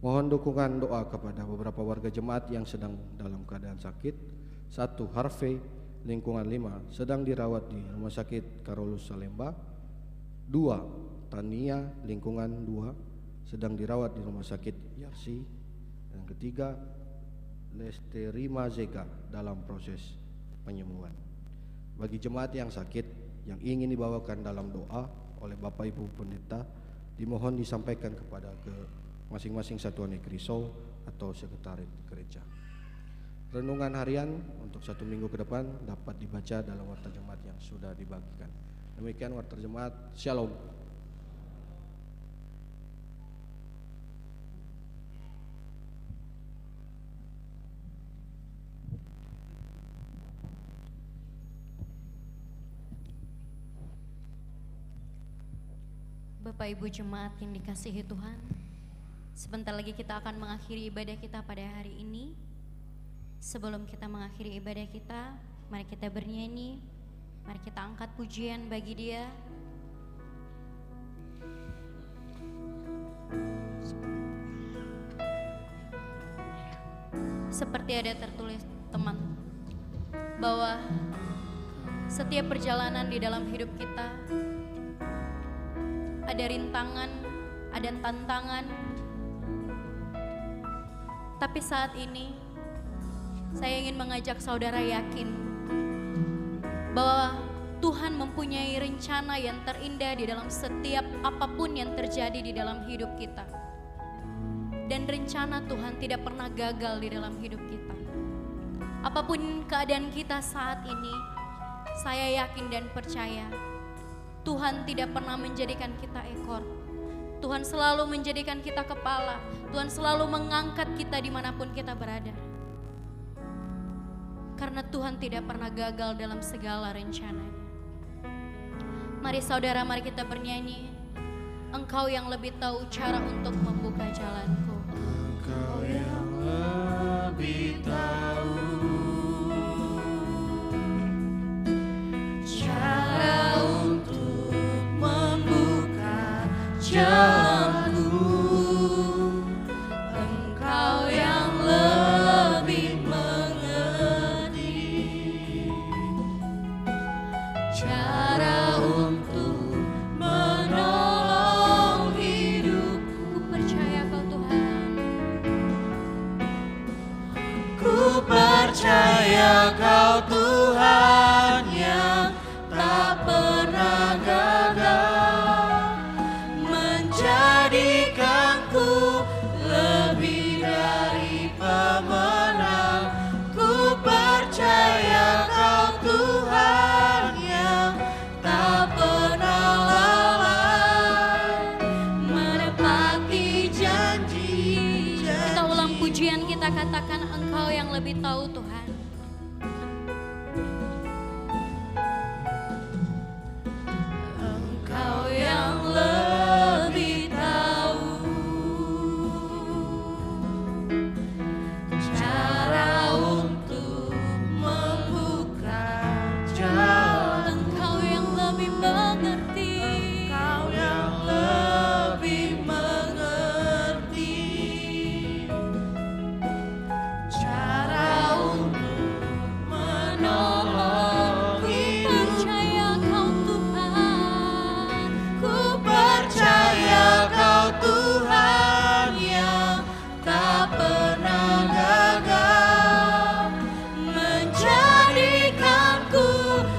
mohon dukungan doa kepada beberapa warga jemaat yang sedang dalam keadaan sakit. 1. Harvey, lingkungan 5, sedang dirawat di Rumah Sakit Karolus Salemba. 2. Tania, lingkungan 2, sedang dirawat di Rumah Sakit Yarsi. Dan ketiga, Lesterima Zega dalam proses penyembuhan. Bagi jemaat yang sakit yang ingin dibawakan dalam doa oleh Bapak Ibu Pendeta, dimohon disampaikan kepada ke masing-masing satuan ekriso atau sekretariat gereja. Renungan harian untuk 1 minggu ke depan dapat dibaca dalam warta jemaat yang sudah dibagikan. Demikian warta jemaat. Shalom. Bapak Ibu jemaat yang dikasihi Tuhan, sebentar lagi kita akan mengakhiri ibadah kita pada hari ini. Sebelum kita mengakhiri ibadah kita, mari kita bernyanyi, mari kita angkat pujian bagi Dia. Seperti ada tertulis teman, bahwa setiap perjalanan di dalam hidup kita ada rintangan, ada tantangan. Tapi saat ini saya ingin mengajak saudara yakin bahwa Tuhan mempunyai rencana yang terindah di dalam setiap apapun yang terjadi di dalam hidup kita. Dan rencana Tuhan tidak pernah gagal di dalam hidup kita. Apapun keadaan kita saat ini, saya yakin dan percaya Tuhan tidak pernah menjadikan kita ekor. Tuhan selalu menjadikan kita kepala. Tuhan selalu mengangkat kita dimanapun kita berada. Karena Tuhan tidak pernah gagal dalam segala rencananya. Mari saudara, mari kita bernyanyi. Engkau yang lebih tahu cara untuk membuka jalanku. Engkau yang lebih tahu cara untuk membuka jalanku. Engkau yang lebih mengerti cara untuk menolong hidupku. Percaya Kau Tuhan. Ku percaya Kau Tuhan yang tak pernah gagal, menjadikanku lebih dari pemenang. Ku percaya Kau Tuhan yang tak pernah lalai, menepati janji. Kita ulang pujian, kita katakan Engkau yang lebih tahu Tuhan. Engkau yang lebih tahu cara untuk membuka jalan. Engkau yang lebih mengerti. Engkau yang lebih mengerti cara untuk menolong hidup. Percaya Kau Tuhan. Ku percaya Kau Tuhan yang tak pernah gagal, menjadikanku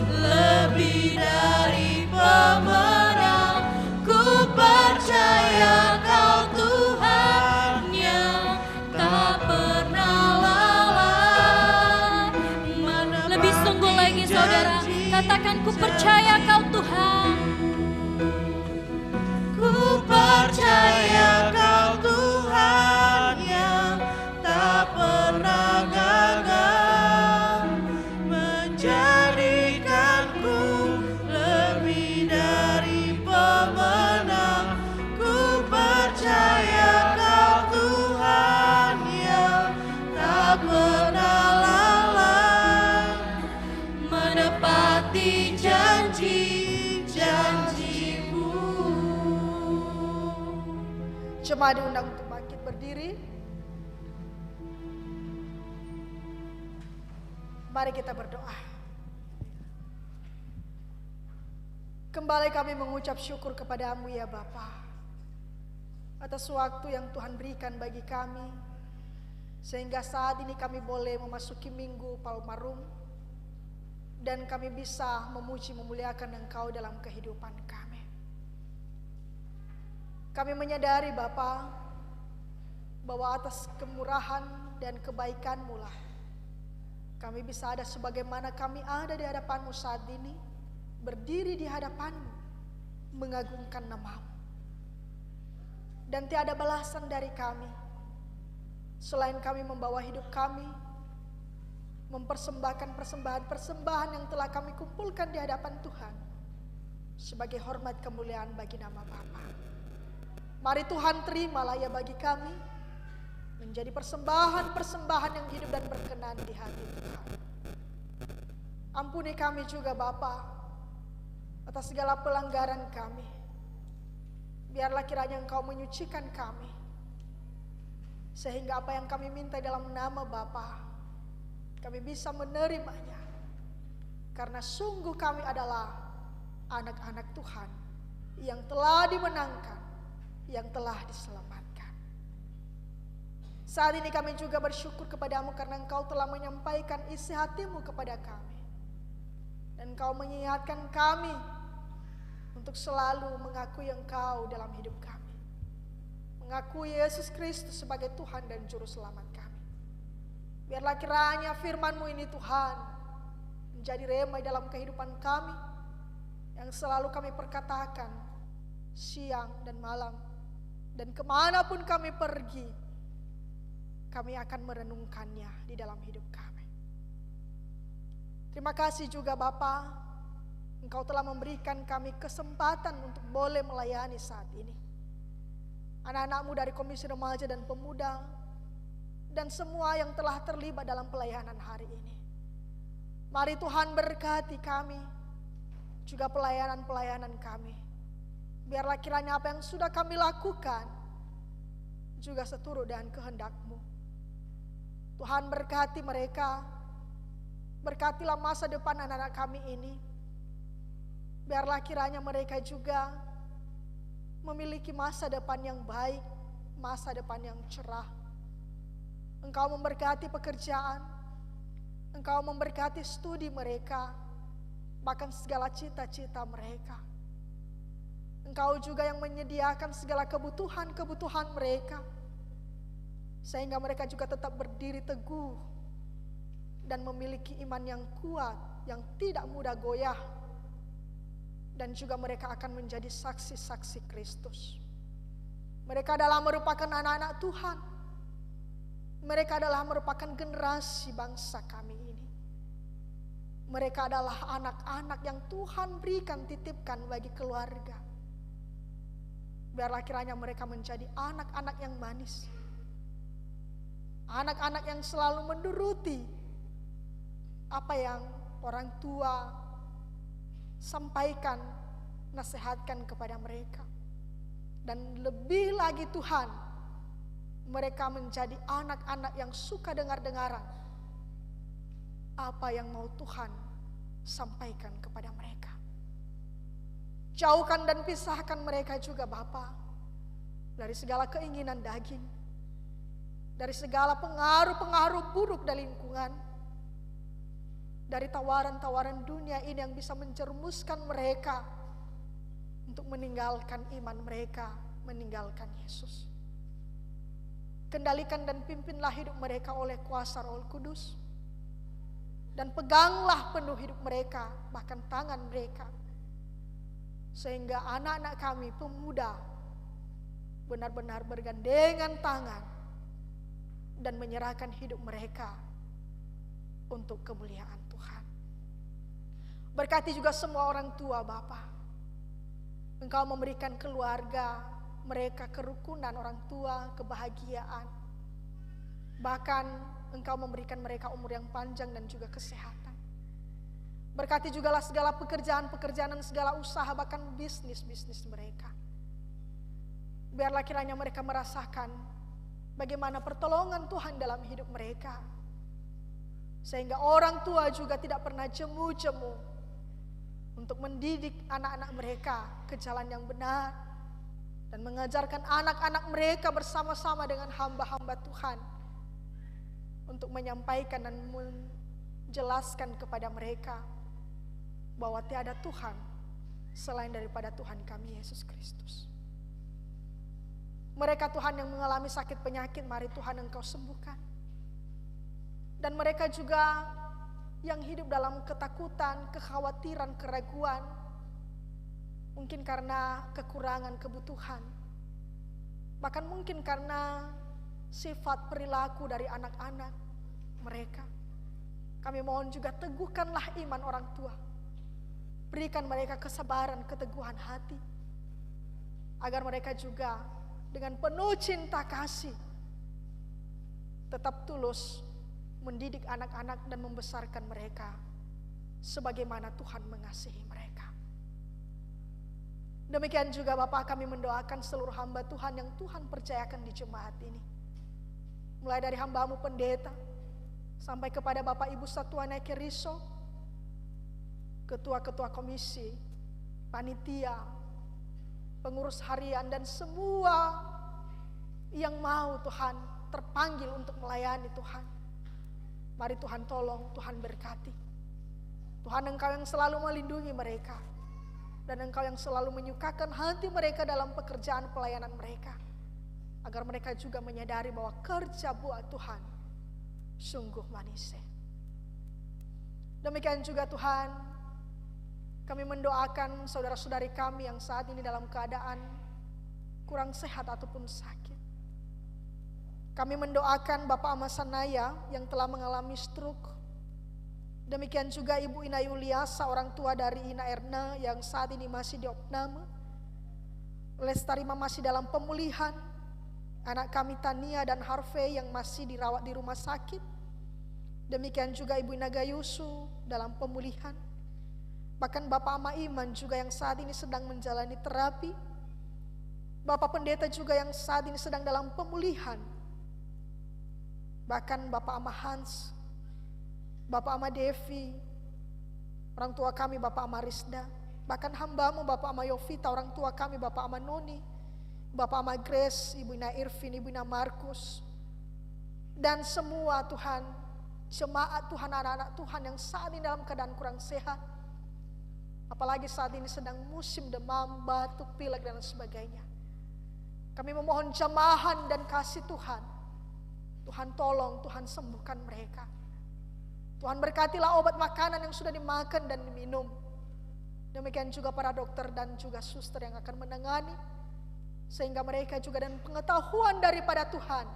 lebih dari pemenang. Ku percaya Kau Tuhan yang tak pernah lalai, Lebih sungguh lagi saudara, katakan ku percaya Kau Tuhan. Ku percaya Kau Tuhan yang tak pernah gagal, menjadikanku lebih dari pemenang. Ku percaya Kau Tuhan yang tak pernah Jemaat diundang untuk bangkit berdiri. Mari kita berdoa. Kembali kami mengucap syukur kepadamu ya Bapa, atas waktu yang Tuhan berikan bagi kami, sehingga saat ini kami boleh memasuki Minggu Palmarum, dan kami bisa memuji memuliakan Engkau dalam kehidupan kami. Kami menyadari Bapa, bahwa atas kemurahan dan kebaikan-Mu lah kami bisa ada sebagaimana kami ada di hadapan-Mu saat ini, berdiri di hadapan-Mu, mengagungkan nama-Mu. Dan tiada balasan dari kami, selain kami membawa hidup kami, mempersembahkan persembahan-persembahan yang telah kami kumpulkan di hadapan Tuhan, sebagai hormat kemuliaan bagi nama Bapa. Mari Tuhan terimalah ya bagi kami, menjadi persembahan-persembahan yang hidup dan berkenan di hati Tuhan. Ampuni kami juga Bapa, atas segala pelanggaran kami. Biarlah kiranya Engkau menyucikan kami, sehingga apa yang kami minta dalam nama Bapa, kami bisa menerimanya. Karena sungguh kami adalah anak-anak Tuhan yang telah dimenangkan, yang telah diselamatkan. Saat ini kami juga bersyukur kepadamu karena Engkau telah menyampaikan isi hati-Mu kepada kami. Dan Engkau mengingatkan kami untuk selalu mengakui Engkau dalam hidup kami. Mengakui Yesus Kristus sebagai Tuhan dan Juru Selamat kami. Biarlah kiranya firman-Mu ini Tuhan menjadi rema dalam kehidupan kami, yang selalu kami perkatakan siang dan malam. Dan kemanapun kami pergi, kami akan merenungkannya di dalam hidup kami. Terima kasih juga Bapa, Engkau telah memberikan kami kesempatan untuk boleh melayani saat ini. Anak-anak-Mu dari Komisi Remaja dan Pemuda, dan semua yang telah terlibat dalam pelayanan hari ini. Mari Tuhan berkati kami, juga pelayanan-pelayanan kami. Biarlah kiranya apa yang sudah kami lakukan juga seturut dengan kehendak-Mu. Tuhan berkati mereka, berkatilah masa depan anak-anak kami ini. Biarlah kiranya mereka juga memiliki masa depan yang baik, masa depan yang cerah. Engkau memberkati pekerjaan, Engkau memberkati studi mereka, bahkan segala cita-cita mereka. Engkau juga yang menyediakan segala kebutuhan-kebutuhan mereka, sehingga mereka juga tetap berdiri teguh dan memiliki iman yang kuat, yang tidak mudah goyah. Dan juga mereka akan menjadi saksi-saksi Kristus. Mereka adalah merupakan anak-anak Tuhan. Mereka adalah merupakan generasi bangsa kami ini. Mereka adalah anak-anak yang Tuhan berikan, titipkan bagi keluarga. Biarlah kiranya mereka menjadi anak-anak yang manis. Anak-anak yang selalu menuruti apa yang orang tua sampaikan, nasihatkan kepada mereka. Dan lebih lagi Tuhan, mereka menjadi anak-anak yang suka dengar-dengaran apa yang mau Tuhan sampaikan kepada mereka. Jauhkan dan pisahkan mereka juga Bapa dari segala keinginan daging, dari segala pengaruh-pengaruh buruk dari lingkungan, dari tawaran-tawaran dunia ini yang bisa menjerumuskan mereka untuk meninggalkan iman mereka, meninggalkan Yesus. Kendalikan dan pimpinlah hidup mereka oleh kuasa Roh Kudus, dan peganglah penuh hidup mereka, bahkan tangan mereka, sehingga anak-anak kami pemuda benar-benar bergandengan tangan dan menyerahkan hidup mereka untuk kemuliaan Tuhan. Berkati juga semua orang tua Bapa. Engkau memberikan keluarga mereka kerukunan orang tua, kebahagiaan. Bahkan Engkau memberikan mereka umur yang panjang dan juga kesehatan. Berkati jugalah segala pekerjaan-pekerjaan dan segala usaha, bahkan bisnis-bisnis mereka. Biarlah kiranya mereka merasakan bagaimana pertolongan Tuhan dalam hidup mereka. Sehingga orang tua juga tidak pernah jemu-jemu untuk mendidik anak-anak mereka ke jalan yang benar. Dan mengajarkan anak-anak mereka bersama-sama dengan hamba-hamba Tuhan untuk menyampaikan dan menjelaskan kepada mereka bahwa tiada Tuhan selain daripada Tuhan kami Yesus Kristus. Mereka Tuhan yang mengalami sakit penyakit, mari Tuhan Engkau sembuhkan. Dan mereka juga yang hidup dalam ketakutan, kekhawatiran, keraguan, mungkin karena kekurangan kebutuhan, bahkan mungkin karena sifat perilaku dari anak-anak mereka. Kami mohon juga teguhkanlah iman orang tua. Berikan mereka kesabaran, keteguhan hati, agar mereka juga dengan penuh cinta kasih tetap tulus mendidik anak-anak dan membesarkan mereka sebagaimana Tuhan mengasihi mereka. Demikian juga Bapak, kami mendoakan seluruh hamba Tuhan yang Tuhan percayakan di jemaat ini. Mulai dari hamba-Mu pendeta sampai kepada Bapak Ibu Satuan Eke Riso, ketua-ketua komisi, panitia, pengurus harian, dan semua yang mau Tuhan terpanggil untuk melayani Tuhan. Mari Tuhan tolong, Tuhan berkati. Tuhan Engkau yang selalu melindungi mereka, dan Engkau yang selalu menyukakan hati mereka dalam pekerjaan pelayanan mereka, agar mereka juga menyadari bahwa kerja buat Tuhan sungguh manis. Demikian juga Tuhan, kami mendoakan saudara-saudari kami yang saat ini dalam keadaan kurang sehat ataupun sakit. Kami mendoakan Bapak Ahmad Sanaya yang telah mengalami stroke. Demikian juga Ibu Ina Yuliasa, orang tua dari Ina Erna yang saat ini masih di opname. Lestarima masih dalam pemulihan. Anak kami Tania dan Harvey yang masih dirawat di rumah sakit. Demikian juga Ibu Ina Gayusu dalam pemulihan. Bahkan Bapak Ama Iman juga yang saat ini sedang menjalani terapi. Bapak Pendeta juga yang saat ini sedang dalam pemulihan. Bahkan Bapak Ama Hans, Bapak Ama Devi, orang tua kami Bapak Ama Risda, bahkan hamba-Mu Bapak Ama Yovita, orang tua kami Bapak Ama Noni, Bapak Ama Grace, Ibu Ina Irvin, Ibu Ina Markus, dan semua Tuhan, jemaat Tuhan, anak-anak Tuhan yang saat ini dalam keadaan kurang sehat, apalagi saat ini sedang musim demam, batuk, pilek, dan sebagainya. Kami memohon jamahan dan kasih Tuhan. Tuhan tolong, Tuhan sembuhkan mereka. Tuhan berkatilah obat makanan yang sudah dimakan dan diminum. Demikian juga para dokter dan juga suster yang akan menangani. Sehingga mereka juga dan pengetahuan daripada Tuhan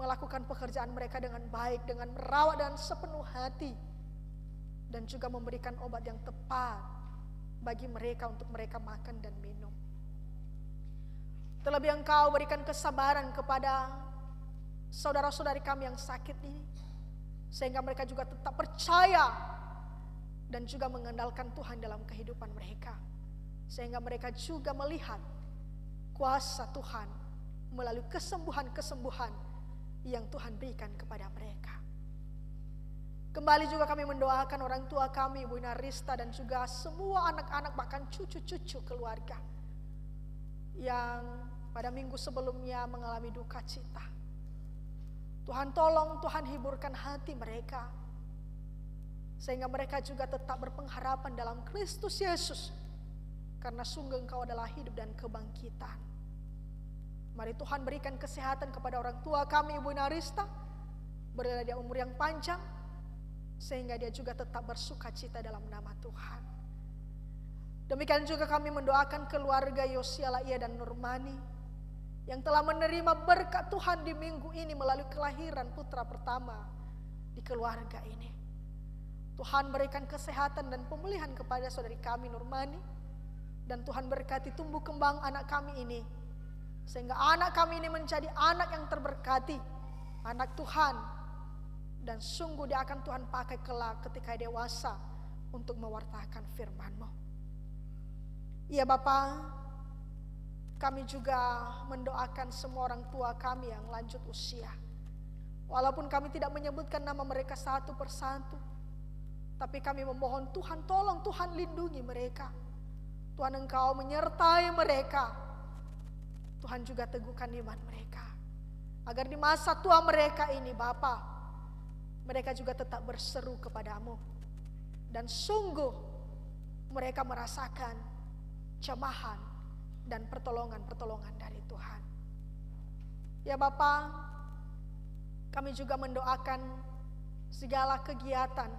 melakukan pekerjaan mereka dengan baik, dengan merawat dan sepenuh hati. Dan juga memberikan obat yang tepat bagi mereka untuk mereka makan dan minum. Terlebih Engkau berikan kesabaran kepada saudara-saudari kami yang sakit ini, sehingga mereka juga tetap percaya dan juga mengandalkan Tuhan dalam kehidupan mereka, sehingga mereka juga melihat kuasa Tuhan melalui kesembuhan-kesembuhan yang Tuhan berikan kepada mereka. Kembali juga kami mendoakan orang tua kami, Ibu Ina Rista, dan juga semua anak-anak bahkan cucu-cucu keluarga yang pada minggu sebelumnya mengalami duka cita. Tuhan tolong, Tuhan hiburkan hati mereka, sehingga mereka juga tetap berpengharapan dalam Kristus Yesus, karena sungguh Engkau adalah hidup dan kebangkitan. Mari Tuhan berikan kesehatan kepada orang tua kami, Ibu Ina Rista, berilah dia umur yang panjang, sehingga dia juga tetap bersuka cita dalam nama Tuhan. Demikian juga kami mendoakan keluarga Yosiala Ia dan Nurmani yang telah menerima berkat Tuhan di minggu ini melalui kelahiran putra pertama di keluarga ini. Tuhan berikan kesehatan dan pemulihan kepada saudari kami Nurmani, dan Tuhan berkati tumbuh kembang anak kami ini, sehingga anak kami ini menjadi anak yang terberkati, anak Tuhan, dan sungguh dia akan Tuhan pakai kelak ketika dewasa untuk mewartakan firman-Mu. Iya Bapa, kami juga mendoakan semua orang tua kami yang lanjut usia. Walaupun kami tidak menyebutkan nama mereka satu persatu, tapi kami memohon Tuhan, tolong Tuhan lindungi mereka. Tuhan Engkau menyertai mereka. Tuhan juga teguhkan iman mereka. Agar di masa tua mereka ini Bapa, mereka juga tetap berseru kepadamu. Dan sungguh mereka merasakan jamahan dan pertolongan-pertolongan dari Tuhan. Ya Bapa, kami juga mendoakan segala kegiatan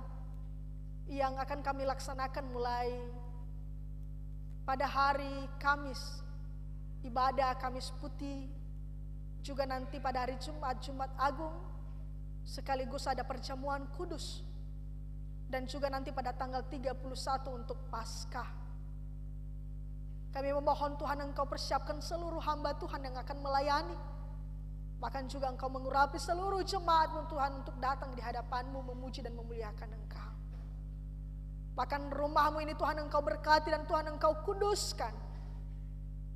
yang akan kami laksanakan mulai pada hari Kamis, ibadah Kamis Putih, juga nanti pada hari Jumat, Jumat Agung, sekaligus ada perjamuan kudus, dan juga nanti pada tanggal 31 untuk Paskah. Kami memohon Tuhan Engkau persiapkan seluruh hamba Tuhan yang akan melayani, bahkan juga Engkau mengurapi seluruh jemaat-Mu Tuhan untuk datang di hadapan-Mu memuji dan memuliakan Engkau. Bahkan rumah-Mu ini Tuhan Engkau berkati dan Tuhan Engkau kuduskan,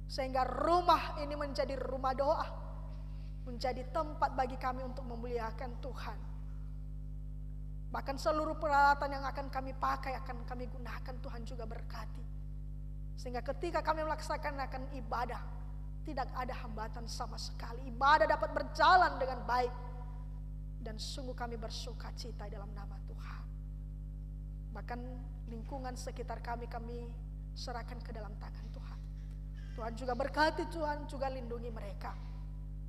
sehingga rumah ini menjadi rumah doa, menjadi tempat bagi kami untuk memuliakan Tuhan. Bahkan seluruh peralatan yang akan kami pakai, akan kami gunakan, Tuhan juga berkati. Sehingga ketika kami melaksanakan ibadah, tidak ada hambatan sama sekali. Ibadah dapat berjalan dengan baik. Dan sungguh kami bersuka cita dalam nama Tuhan. Bahkan lingkungan sekitar kami serahkan ke dalam tangan Tuhan. Tuhan juga berkati, Tuhan juga lindungi mereka.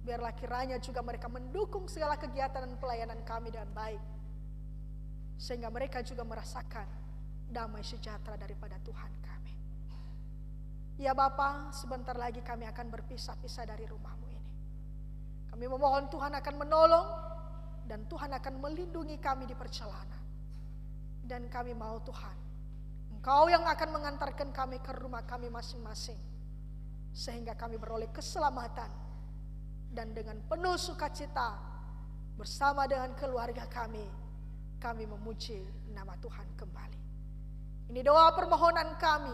Biarlah kiranya juga mereka mendukung segala kegiatan dan pelayanan kami dengan baik. Sehingga mereka juga merasakan damai sejahtera daripada Tuhan kami. Ya Bapa, sebentar lagi kami akan berpisah-pisah dari rumah-Mu ini. Kami memohon Tuhan akan menolong dan Tuhan akan melindungi kami di perjalanan. Dan kami mau Tuhan, Engkau yang akan mengantarkan kami ke rumah kami masing-masing. Sehingga kami beroleh keselamatan. Dan dengan penuh sukacita bersama dengan keluarga kami memuji nama Tuhan kembali. Ini doa permohonan kami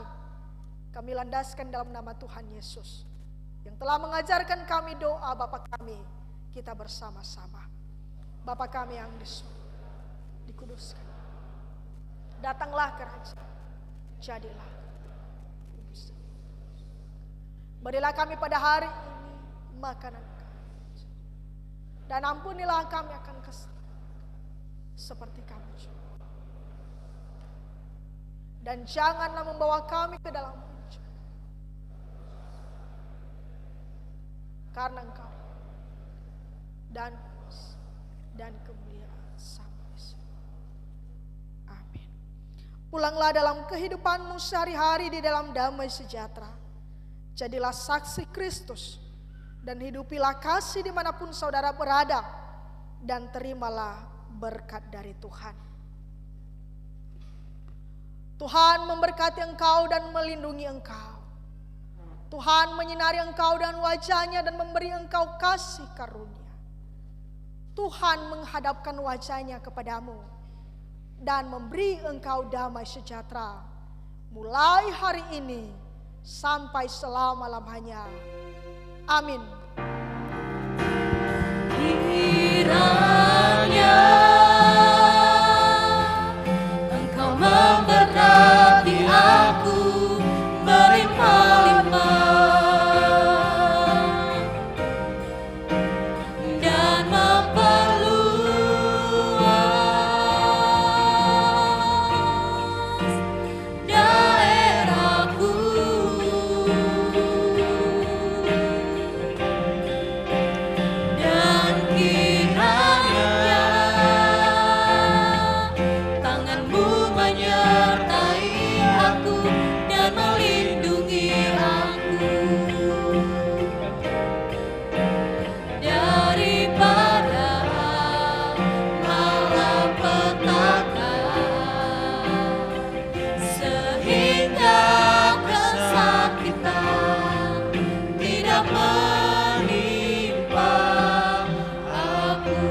landaskan dalam nama Tuhan Yesus yang telah mengajarkan kami doa Bapa kami, kita bersama-sama. Bapa kami yang di surga, dikuduskan. Datanglah kerajaan, jadilah. Berilah kami pada hari ini makanan kami, dan ampunilah kami akan kesalahan seperti kami juga. Dan janganlah membawa kami ke dalam pencobaan, karena Engkau dan kuasa dan kemuliaan sampai semua. Amin. Pulanglah dalam kehidupanmu sehari-hari di dalam damai sejahtera. Jadilah saksi Kristus dan hidupilah kasih dimanapun saudara berada, dan terimalah berkat dari Tuhan. Tuhan memberkati engkau dan melindungi engkau. Tuhan menyinari engkau dan wajahnya dan memberi engkau kasih karunia. Tuhan menghadapkan wajahnya kepadamu dan memberi engkau damai sejahtera mulai hari ini sampai selama-lamanya. Amin. Kiranya Engkau memberkati aku berlimpah-limpah dan memperluas daerahku. Dan kiranya tangan-Mu menyertai aku dan melindungi aku daripada malapetaka, sehingga kesakitan tidak menimpa aku.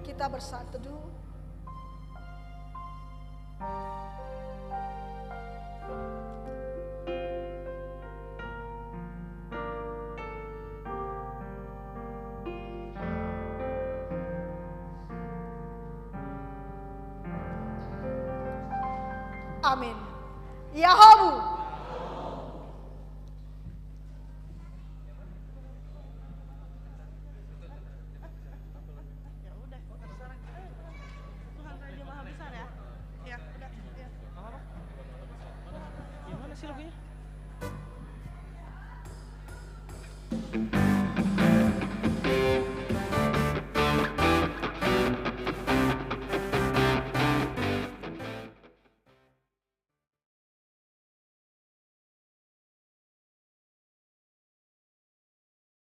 Kita bersatu teduh. Amin. Yahobu. Tuhan Raja Maha Besar ya. Ya, udah. Ya. Gimana sih lagunya?